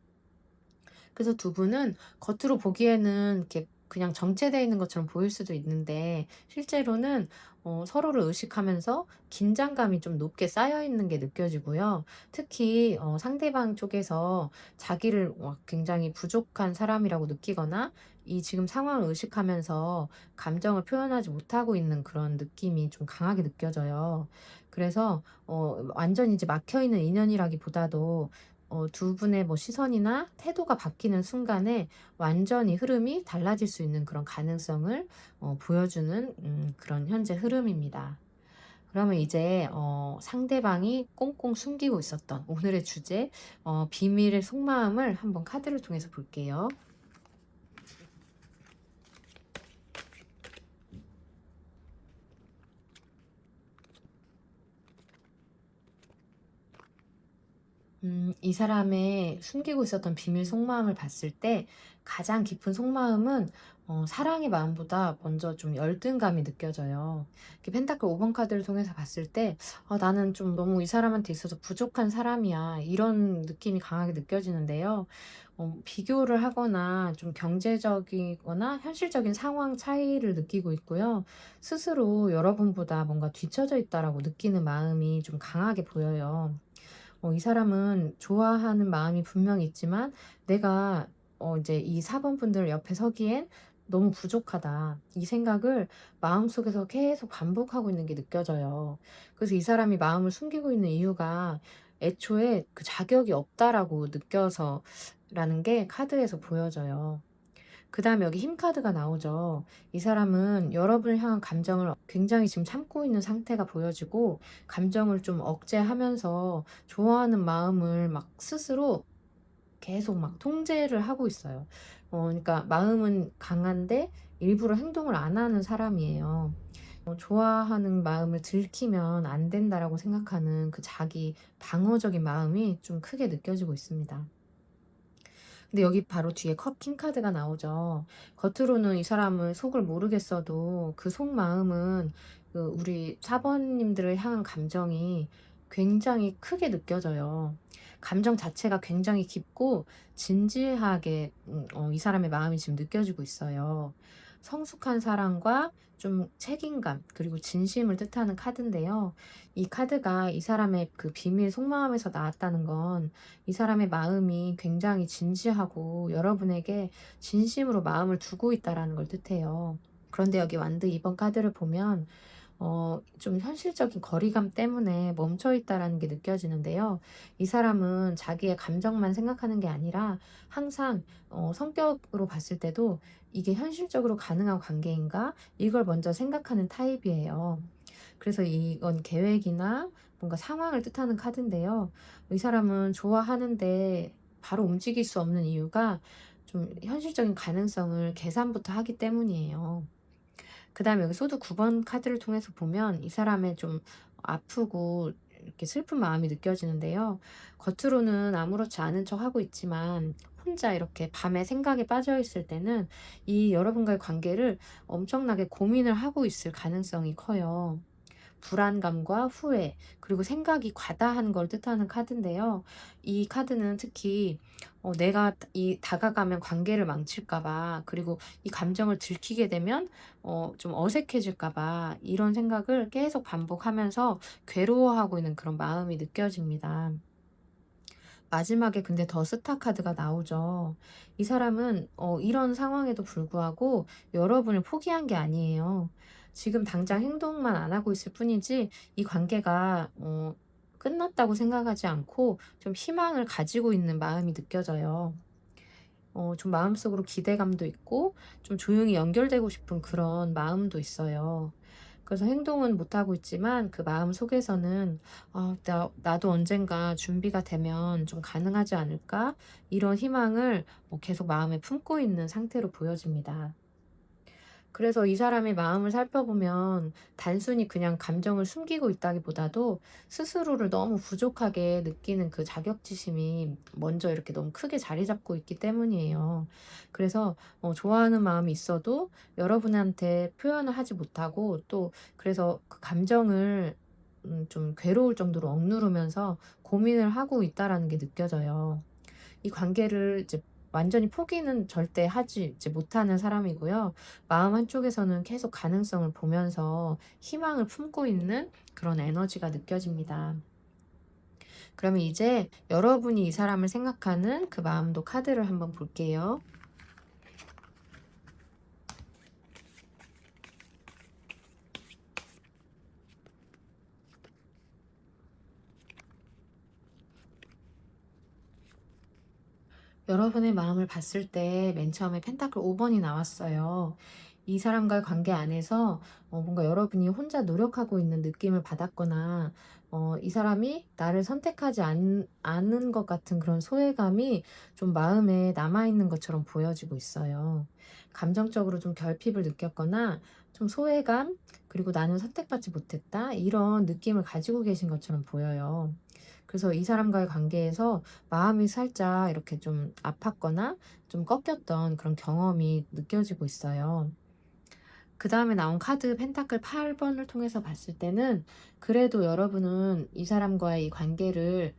그래서 두 분은 겉으로 보기에는 이렇게 그냥 정체되어 있는 것처럼 보일 수도 있는데 실제로는 서로를 의식하면서 긴장감이 좀 높게 쌓여 있는 게 느껴지고요. 특히 상대방 쪽에서 자기를 막 굉장히 부족한 사람이라고 느끼거나 이 지금 상황을 의식하면서 감정을 표현하지 못하고 있는 그런 느낌이 좀 강하게 느껴져요. 그래서 완전히 이제 막혀 있는 인연이라기보다도 두 분의 뭐 시선이나 태도가 바뀌는 순간에 완전히 흐름이 달라질 수 있는 그런 가능성을 보여주는 그런 현재 흐름입니다. 그러면 이제 상대방이 꽁꽁 숨기고 있었던 오늘의 주제 비밀의 속마음을 한번 카드를 통해서 볼게요. 이 사람의 숨기고 있었던 비밀 속마음을 봤을 때 가장 깊은 속마음은 사랑의 마음보다 먼저 좀 열등감이 느껴져요. 이렇게 펜타클 5번 카드를 통해서 봤을 때 나는 좀 너무 이 사람한테 있어서 부족한 사람이야. 이런 느낌이 강하게 느껴지는데요. 비교를 하거나 좀 경제적이거나 현실적인 상황 차이를 느끼고 있고요. 스스로 여러분보다 뭔가 뒤처져 있다라고 느끼는 마음이 좀 강하게 보여요. 이 사람은 좋아하는 마음이 분명히 있지만 내가 이제 이 4번 분들 옆에 서기엔 '너무 부족하다.' 이 생각을 마음속에서 계속 반복하고 있는 게 느껴져요. 그래서 이 사람이 마음을 숨기고 있는 이유가 애초에 '자격이 없다.'라고 느껴서라는 게 카드에서 보여져요. 그다음에 여기 힘 카드가 나오죠. 이 사람은 여러분을 향한 감정을 굉장히 지금 참고 있는 상태가 보여지고 감정을 좀 억제하면서 좋아하는 마음을 막 스스로 계속 막 통제를 하고 있어요. 그러니까 마음은 강한데 일부러 행동을 안 하는 사람이에요. 좋아하는 마음을 들키면 안 된다라고 생각하는 그 자기 방어적인 마음이 좀 크게 느껴지고 있습니다. 근데 여기 바로 뒤에 킹 카드가 나오죠. 겉으로는 이 사람을 속을 모르겠어도 그 속마음은 우리 사번님들을 향한 감정이 굉장히 크게 느껴져요. 감정 자체가 굉장히 깊고 진지하게 이 사람의 마음이 지금 느껴지고 있어요. 성숙한 사랑과 좀 책임감 그리고 진심을 뜻하는 카드인데요. 이 카드가 이 사람의 그 비밀 속마음에서 나왔다는 건 이 사람의 마음이 굉장히 진지하고 여러분에게 진심으로 마음을 두고 있다라는 걸 뜻해요. 그런데 여기 완드 2번 카드를 보면 좀 현실적인 거리감 때문에 멈춰 있다라는 게 느껴지는데요. 이 사람은 자기의 감정만 생각하는 게 아니라 항상 성격으로 봤을 때도 '이게 현실적으로 가능한 관계인가?' 이걸 먼저 생각하는 타입이에요. 그래서 이건 계획이나 뭔가 상황을 뜻하는 카드인데요. 이 사람은 좋아하는데 바로 움직일 수 없는 이유가 좀 현실적인 가능성을 계산부터 하기 때문이에요. 그다음에 여기 소드 9번 카드를 통해서 보면 이 사람의 좀 아프고 이렇게 슬픈 마음이 느껴지는데요. 겉으로는 아무렇지 않은 척하고 있지만 혼자 이렇게 밤에 생각에 빠져 있을 때는 이 여러분과의 관계를 엄청나게 고민을 하고 있을 가능성이 커요. 불안감과 후회, 그리고 생각이 과다한 걸 뜻하는 카드인데요. 이 카드는 특히 내가 이 다가가면 관계를 망칠까 봐, 그리고 이 감정을 들키게 되면 좀 어색해질까 봐 이런 생각을 계속 반복하면서 괴로워하고 있는 그런 마음이 느껴집니다. 마지막에 근데 더 스타 카드가 나오죠. 이 사람은 이런 상황에도 불구하고 여러분을 포기한 게 아니에요. 지금 당장 행동만 안 하고 있을 뿐이지 이 관계가 끝났다고 생각하지 않고 좀 희망을 가지고 있는 마음이 느껴져요. 좀 마음속으로 기대감도 있고 좀 조용히 연결되고 싶은 그런 마음도 있어요. 그래서 행동은 못하고 있지만 그 마음 속에서는 '아 나도 언젠가 준비가 되면 좀 가능하지 않을까?' 이런 희망을 계속 마음에 품고 있는 상태로 보여집니다. 그래서 이 사람의 마음을 살펴보면 단순히 그냥 감정을 숨기고 있다기보다도 스스로를 너무 부족하게 느끼는 그 자격지심이 먼저 이렇게 너무 크게 자리 잡고 있기 때문이에요. 그래서 좋아하는 마음이 있어도 여러분한테 표현을 하지 못하고, 또 그래서 그 감정을 좀 괴로울 정도로 억누르면서 고민을 하고 있다라는 게 느껴져요. 이 관계를 이제 완전히 포기는 절대 하지 이제 못하는 사람이고요. 마음 한쪽에서는 계속 가능성을 보면서 희망을 품고 있는 그런 에너지가 느껴집니다. 그러면 이제 여러분이 이 사람을 생각하는 그 마음도 카드를 한번 볼게요. 여러분의 마음을 봤을 때 맨 처음에 펜타클 5 번이 나왔어요. 이 사람과의 관계 안에서 뭔가 여러분이 혼자 노력하고 있는 느낌을 받았거나 이 사람이 나를 선택하지 않은 것 같은 그런 소외감이 좀 마음에 남아 있는 것처럼 보여지고 있어요. 감정적으로 좀 결핍을 느꼈거나 좀 소외감, 그리고 '나는 선택받지 못했다.' 이런 느낌을 가지고 계신 것처럼 보여요. 그래서 이 사람과의 관계에서 마음이 살짝 이렇게 좀 아팠거나 좀 꺾였던 그런 경험이 느껴지고 있어요. 그다음에 나온 카드 펜타클 8 번을 통해서 봤을 때는 그래도 여러분은 이 사람과의 이 관계를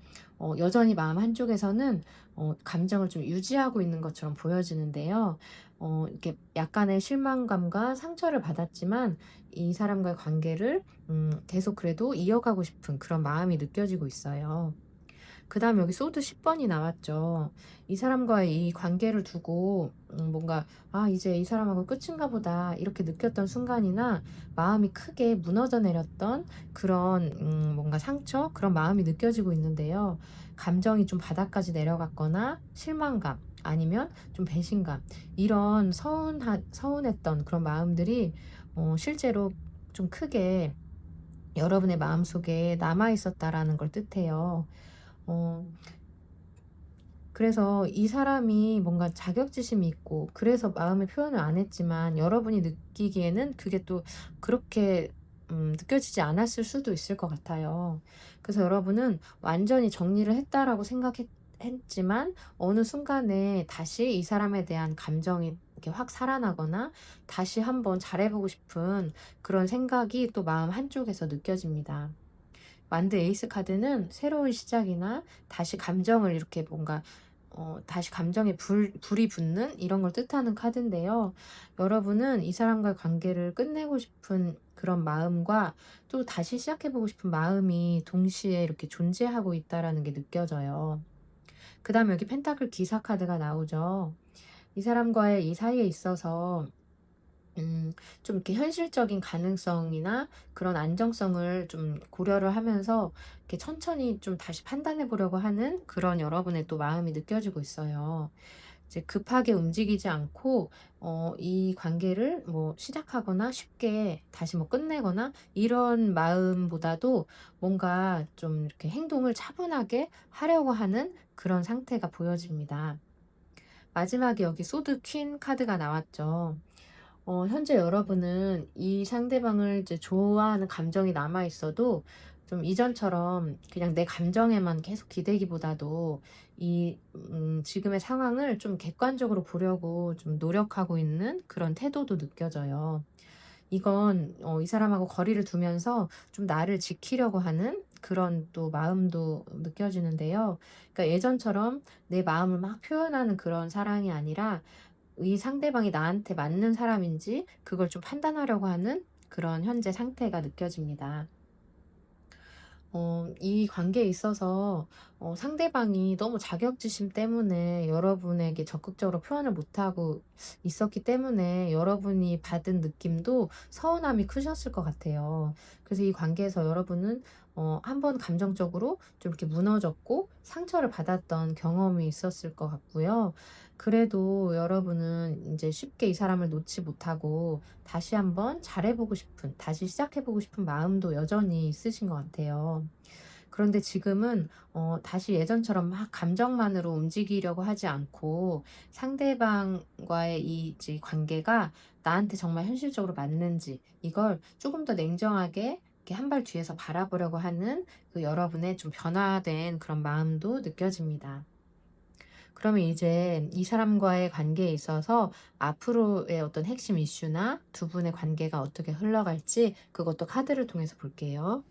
여전히 마음 한쪽에서는 감정을 좀 유지하고 있는 것처럼 보여지는데요. 이렇게 약간의 실망감과 상처를 받았지만 이 사람과의 관계를 계속 그래도 이어가고 싶은 그런 마음이 느껴지고 있어요. 그다음에 여기 소드 10 번이 나왔죠. 이 사람과의 이 관계를 두고 뭔가 '아 이제 이 사람하고 끝인가 보다.' 이렇게 느꼈던 순간이나 마음이 크게 무너져 내렸던 그런 뭔가 상처, 그런 마음이 느껴지고 있는데요. 감정이 좀 바닥까지 내려갔거나 실망감, 아니면 좀 배신감, 이런 서운했던 그런 마음들이 실제로 좀 크게 여러분의 마음속에 남아 있었다라는 걸 뜻해요. 어 그래서 이 사람이 뭔가 자격지심이 있고 그래서 마음의 표현을 안 했지만 여러분이 느끼기에는 그게 또 그렇게 느껴지지 않았을 수도 있을 것 같아요. 그래서 여러분은 완전히 정리를 했다라고 했지만 어느 순간에 다시 이 사람에 대한 감정이 이렇게 확 살아나거나 다시 한번 잘해보고 싶은 그런 생각이 또 마음 한쪽에서 느껴집니다. 만드 에이스 카드는 새로운 시작이나 다시 감정을 이렇게 뭔가 다시 감정에 불이 붙는 이런 걸 뜻하는 카드인데요. 여러분은 이 사람과의 관계를 끝내고 싶은 그런 마음과 또 다시 시작해 보고 싶은 마음이 동시에 이렇게 존재하고 있다라는 게 느껴져요. 그다음에 여기 펜타클 기사 카드가 나오죠. 이 사람과의 이 사이에 있어서 음 좀 이렇게 현실적인 가능성이나 그런 안정성을 좀 고려를 하면서 이렇게 천천히 좀 다시 판단해 보려고 하는 그런 여러분의 또 마음이 느껴지고 있어요. 이제 급하게 움직이지 않고 이 관계를 뭐 시작하거나 쉽게 다시 뭐 끝내거나 이런 마음보다도 뭔가 좀 이렇게 행동을 차분하게 하려고 하는 그런 상태가 보여집니다. 마지막에 여기 소드 퀸 카드가 나왔죠. 현재 여러분은 이 상대방을 이제 좋아하는 감정이 남아 있어도 좀 이전처럼 그냥 내 감정에만 계속 기대기보다도 지금의 상황을 좀 객관적으로 보려고 좀 노력하고 있는 그런 태도도 느껴져요. 이건 이 사람하고 거리를 두면서 좀 나를 지키려고 하는 그런 또 마음도 느껴지는데요. 그러니까 예전처럼 내 마음을 막 표현하는 그런 사랑이 아니라 이 상대방이 나한테 맞는 사람인지 그걸 좀 판단하려고 하는 그런 현재 상태가 느껴집니다. 이 관계에 있어서 상대방이 너무 자격지심 때문에 여러분에게 적극적으로 표현을 못하고 있었기 때문에 여러분이 받은 느낌도 서운함이 크셨을 것 같아요. 그래서 이 관계에서 여러분은 한 번 감정적으로 좀 이렇게 무너졌고 상처를 받았던 경험이 있었을 것 같고요. 그래도 여러분은 이제 쉽게 이 사람을 놓지 못하고 다시 한번 잘해보고 싶은, 다시 시작해보고 싶은 마음도 여전히 있으신 것 같아요. 그런데 지금은 다시 예전처럼 막 감정만으로 움직이려고 하지 않고 상대방과의 이 이제 관계가 나한테 정말 현실적으로 맞는지 이걸 조금 더 냉정하게 이렇게 한 발 뒤에서 바라보려고 하는 그 여러분의 좀 변화된 그런 마음도 느껴집니다. 그러면 이제 이 사람과의 관계에 있어서 앞으로의 어떤 핵심 이슈나 두 분의 관계가 어떻게 흘러갈지 그것도 카드를 통해서 볼게요.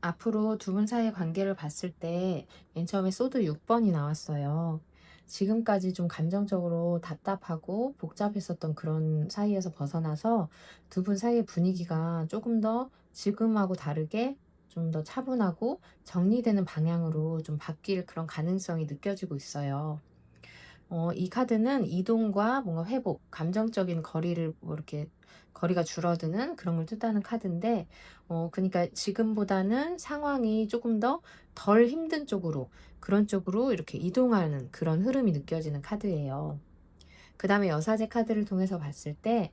앞으로 두 분 사이의 관계를 봤을 때 맨 처음에 소드 6 번이 나왔어요. 지금까지 좀 감정적으로 답답하고 복잡했었던 그런 사이에서 벗어나서 두 분 사이의 분위기가 조금 더 지금하고 다르게 좀 더 차분하고 정리되는 방향으로 좀 바뀔 그런 가능성이 느껴지고 있어요. 이 카드는 이동과 뭔가 회복, 감정적인 거리를 뭐 이렇게 거리가 줄어드는 그런 걸 뜻하는 카드인데 그니까 지금보다는 상황이 조금 더 덜 힘든 쪽으로 그런 쪽으로 이렇게 이동하는 그런 흐름이 느껴지는 카드예요. 그다음에 여사제 카드를 통해서 봤을 때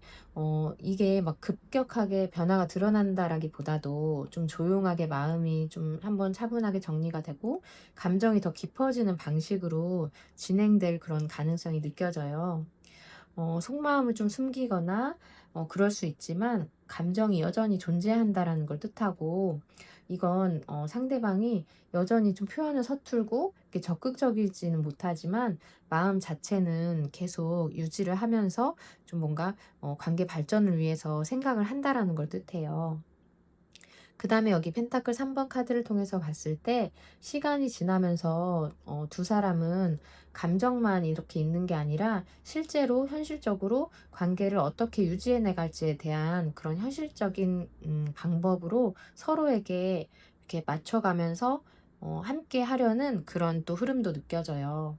이게 막 급격하게 변화가 드러난다라기보다도 좀 조용하게 마음이 좀 한번 차분하게 정리가 되고 감정이 더 깊어지는 방식으로 진행될 그런 가능성이 느껴져요. 속마음을 좀 숨기거나 그럴 수 있지만 감정이 여전히 존재한다라는 걸 뜻하고 이건 상대방이 여전히 좀 표현을 서툴고 이렇게 적극적이지는 못하지만 마음 자체는 계속 유지를 하면서 좀 뭔가 관계 발전을 위해서 생각을 한다라는 걸 뜻해요. 그다음에 여기 펜타클 3번 카드를 통해서 봤을 때 시간이 지나면서 두 사람은 감정만 이렇게 있는 게 아니라 실제로 현실적으로 관계를 어떻게 유지해 나갈지에 대한 그런 현실적인 방법으로 서로에게 이렇게 맞춰가면서 함께 하려는 그런 또 흐름도 느껴져요.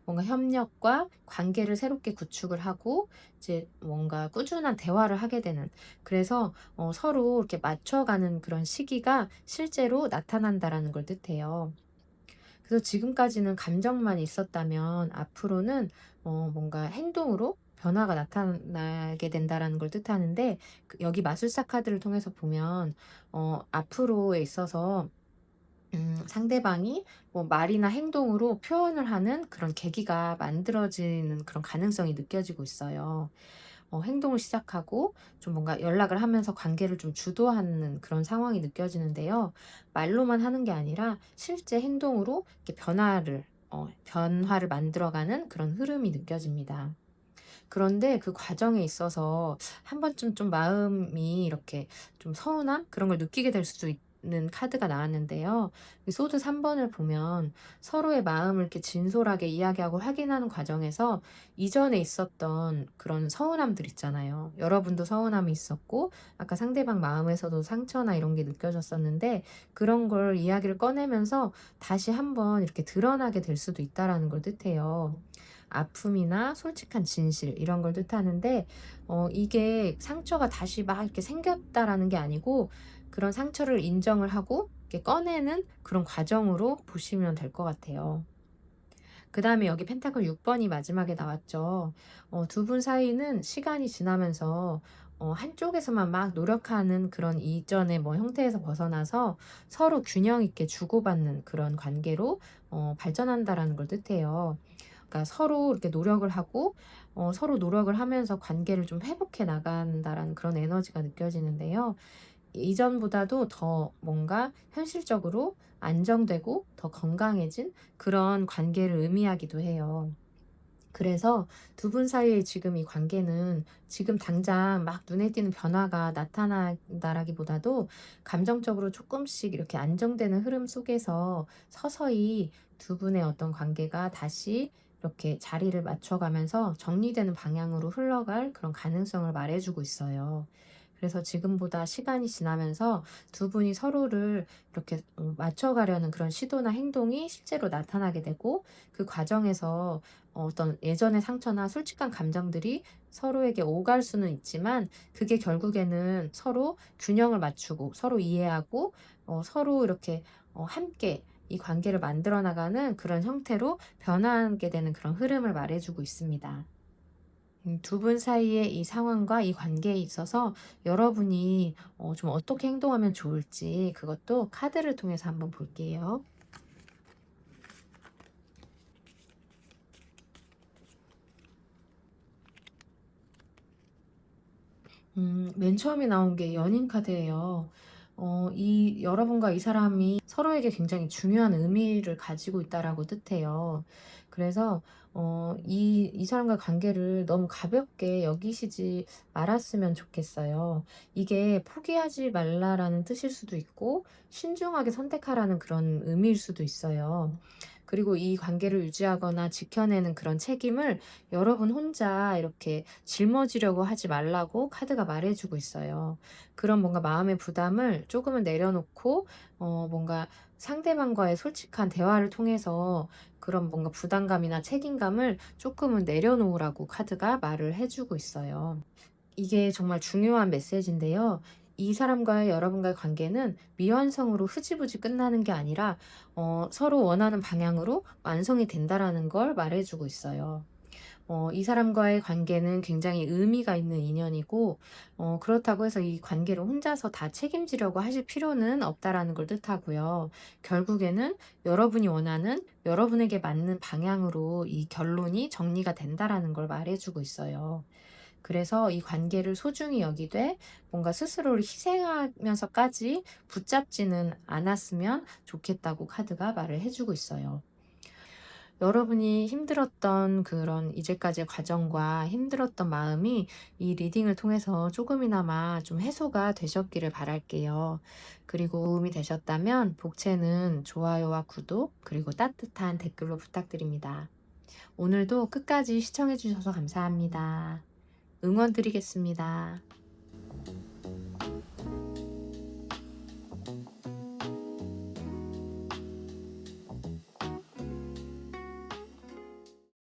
뭔가 협력과 관계를 새롭게 구축을 하고 이제 뭔가 꾸준한 대화를 하게 되는 그래서 서로 이렇게 맞춰가는 그런 시기가 실제로 나타난다라는 걸 뜻해요. 그래서 지금까지는 감정만 있었다면 앞으로는 뭔가 행동으로 변화가 나타나게 된다라는 걸 뜻하는데 여기 마술사 카드를 통해서 보면 앞으로에 있어서 상대방이 뭐 말이나 행동으로 표현을 하는 그런 계기가 만들어지는 그런 가능성이 느껴지고 있어요. 행동을 시작하고 좀 뭔가 연락을 하면서 관계를 좀 주도하는 그런 상황이 느껴지는데요. 말로만 하는 게 아니라 실제 행동으로 이렇게 변화를 만들어가는 그런 흐름이 느껴집니다. 그런데 그 과정에 있어서 한 번쯤 좀 마음이 이렇게 좀 서운함 그런 걸 느끼게 될 수도 카드가 나왔는데요. 이 소드 3번을 보면 서로의 마음을 이렇게 진솔하게 이야기하고 확인하는 과정에서 이전에 있었던 그런 서운함들 있잖아요. 여러분도 서운함이 있었고 아까 상대방 마음에서도 상처나 이런 게 느껴졌었는데 그런 걸 이야기를 꺼내면서 다시 한번 이렇게 드러나게 될 수도 있다라는 걸 뜻해요. 아픔이나 솔직한 진실 이런 걸 뜻하는데 이게 상처가 다시 막 이렇게 생겼다라는 게 아니고 그런 상처를 인정을 하고 이렇게 꺼내는 그런 과정으로 보시면 될 것 같아요. 그다음에 여기 펜타클 6 번이 마지막에 나왔죠. 두 분 사이는 시간이 지나면서 한쪽에서만 막 노력하는 그런 이전의 뭐 형태에서 벗어나서 서로 균형 있게 주고받는 그런 관계로 발전한다라는 걸 뜻해요. 그러니까 서로 이렇게 노력을 하고 서로 노력을 하면서 관계를 좀 회복해 나간다라는 그런 에너지가 느껴지는데요. 이전보다도 더 뭔가 현실적으로 안정되고 더 건강해진 그런 관계를 의미하기도 해요. 그래서 두 분 사이의 지금 이 관계는 지금 당장 막 눈에 띄는 변화가 나타난다라기보다도 감정적으로 조금씩 이렇게 안정되는 흐름 속에서 서서히 두 분의 어떤 관계가 다시 이렇게 자리를 맞춰가면서 정리되는 방향으로 흘러갈 그런 가능성을 말해주고 있어요. 그래서 지금보다 시간이 지나면서 두 분이 서로를 이렇게 맞춰가려는 그런 시도나 행동이 실제로 나타나게 되고 그 과정에서 어떤 예전의 상처나 솔직한 감정들이 서로에게 오갈 수는 있지만 그게 결국에는 서로 균형을 맞추고 서로 이해하고 서로 이렇게 함께 이 관계를 만들어 나가는 그런 형태로 변화하게 되는 그런 흐름을 말해주고 있습니다. 두 분 사이의 이 상황과 이 관계에 있어서 여러분이 좀 어떻게 행동하면 좋을지 그것도 카드를 통해서 한번 볼게요. 맨 처음에 나온 게 연인 카드예요. 이 여러분과 이 사람이 서로에게 굉장히 중요한 의미를 가지고 있다라고 뜻해요. 그래서 이 사람과 관계를 너무 가볍게 여기시지 말았으면 좋겠어요. 이게 포기하지 말라라는 뜻일 수도 있고 신중하게 선택하라는 그런 의미일 수도 있어요. 그리고 이 관계를 유지하거나 지켜내는 그런 책임을 여러분 혼자 이렇게 짊어지려고 하지 말라고 카드가 말해주고 있어요. 그런 뭔가 마음의 부담을 조금은 내려놓고 뭔가 상대방과의 솔직한 대화를 통해서 그런 뭔가 부담감이나 책임감을 조금은 내려놓으라고 카드가 말을 해주고 있어요. 이게 정말 중요한 메시지인데요. 이 사람과의 여러분과의 관계는 미완성으로 흐지부지 끝나는 게 아니라 서로 원하는 방향으로 완성이 된다라는 걸 말해주고 있어요. 이 사람과의 관계는 굉장히 의미가 있는 인연이고 그렇다고 해서 이 관계를 혼자서 다 책임지려고 하실 필요는 없다라는 걸 뜻하고요. 결국에는 여러분이 원하는 여러분에게 맞는 방향으로 이 결론이 정리가 된다라는 걸 말해주고 있어요. 그래서 이 관계를 소중히 여기되 뭔가 스스로를 희생하면서까지 붙잡지는 않았으면 좋겠다고 카드가 말을 해주고 있어요. 여러분이 힘들었던 그런 이제까지의 과정과 힘들었던 마음이 이 리딩을 통해서 조금이나마 좀 해소가 되셨기를 바랄게요. 그리고 도움이 되셨다면 복채는 좋아요와 구독, 그리고 따뜻한 댓글로 부탁드립니다. 오늘도 끝까지 시청해 주셔서 감사합니다. 응원 드리겠습니다.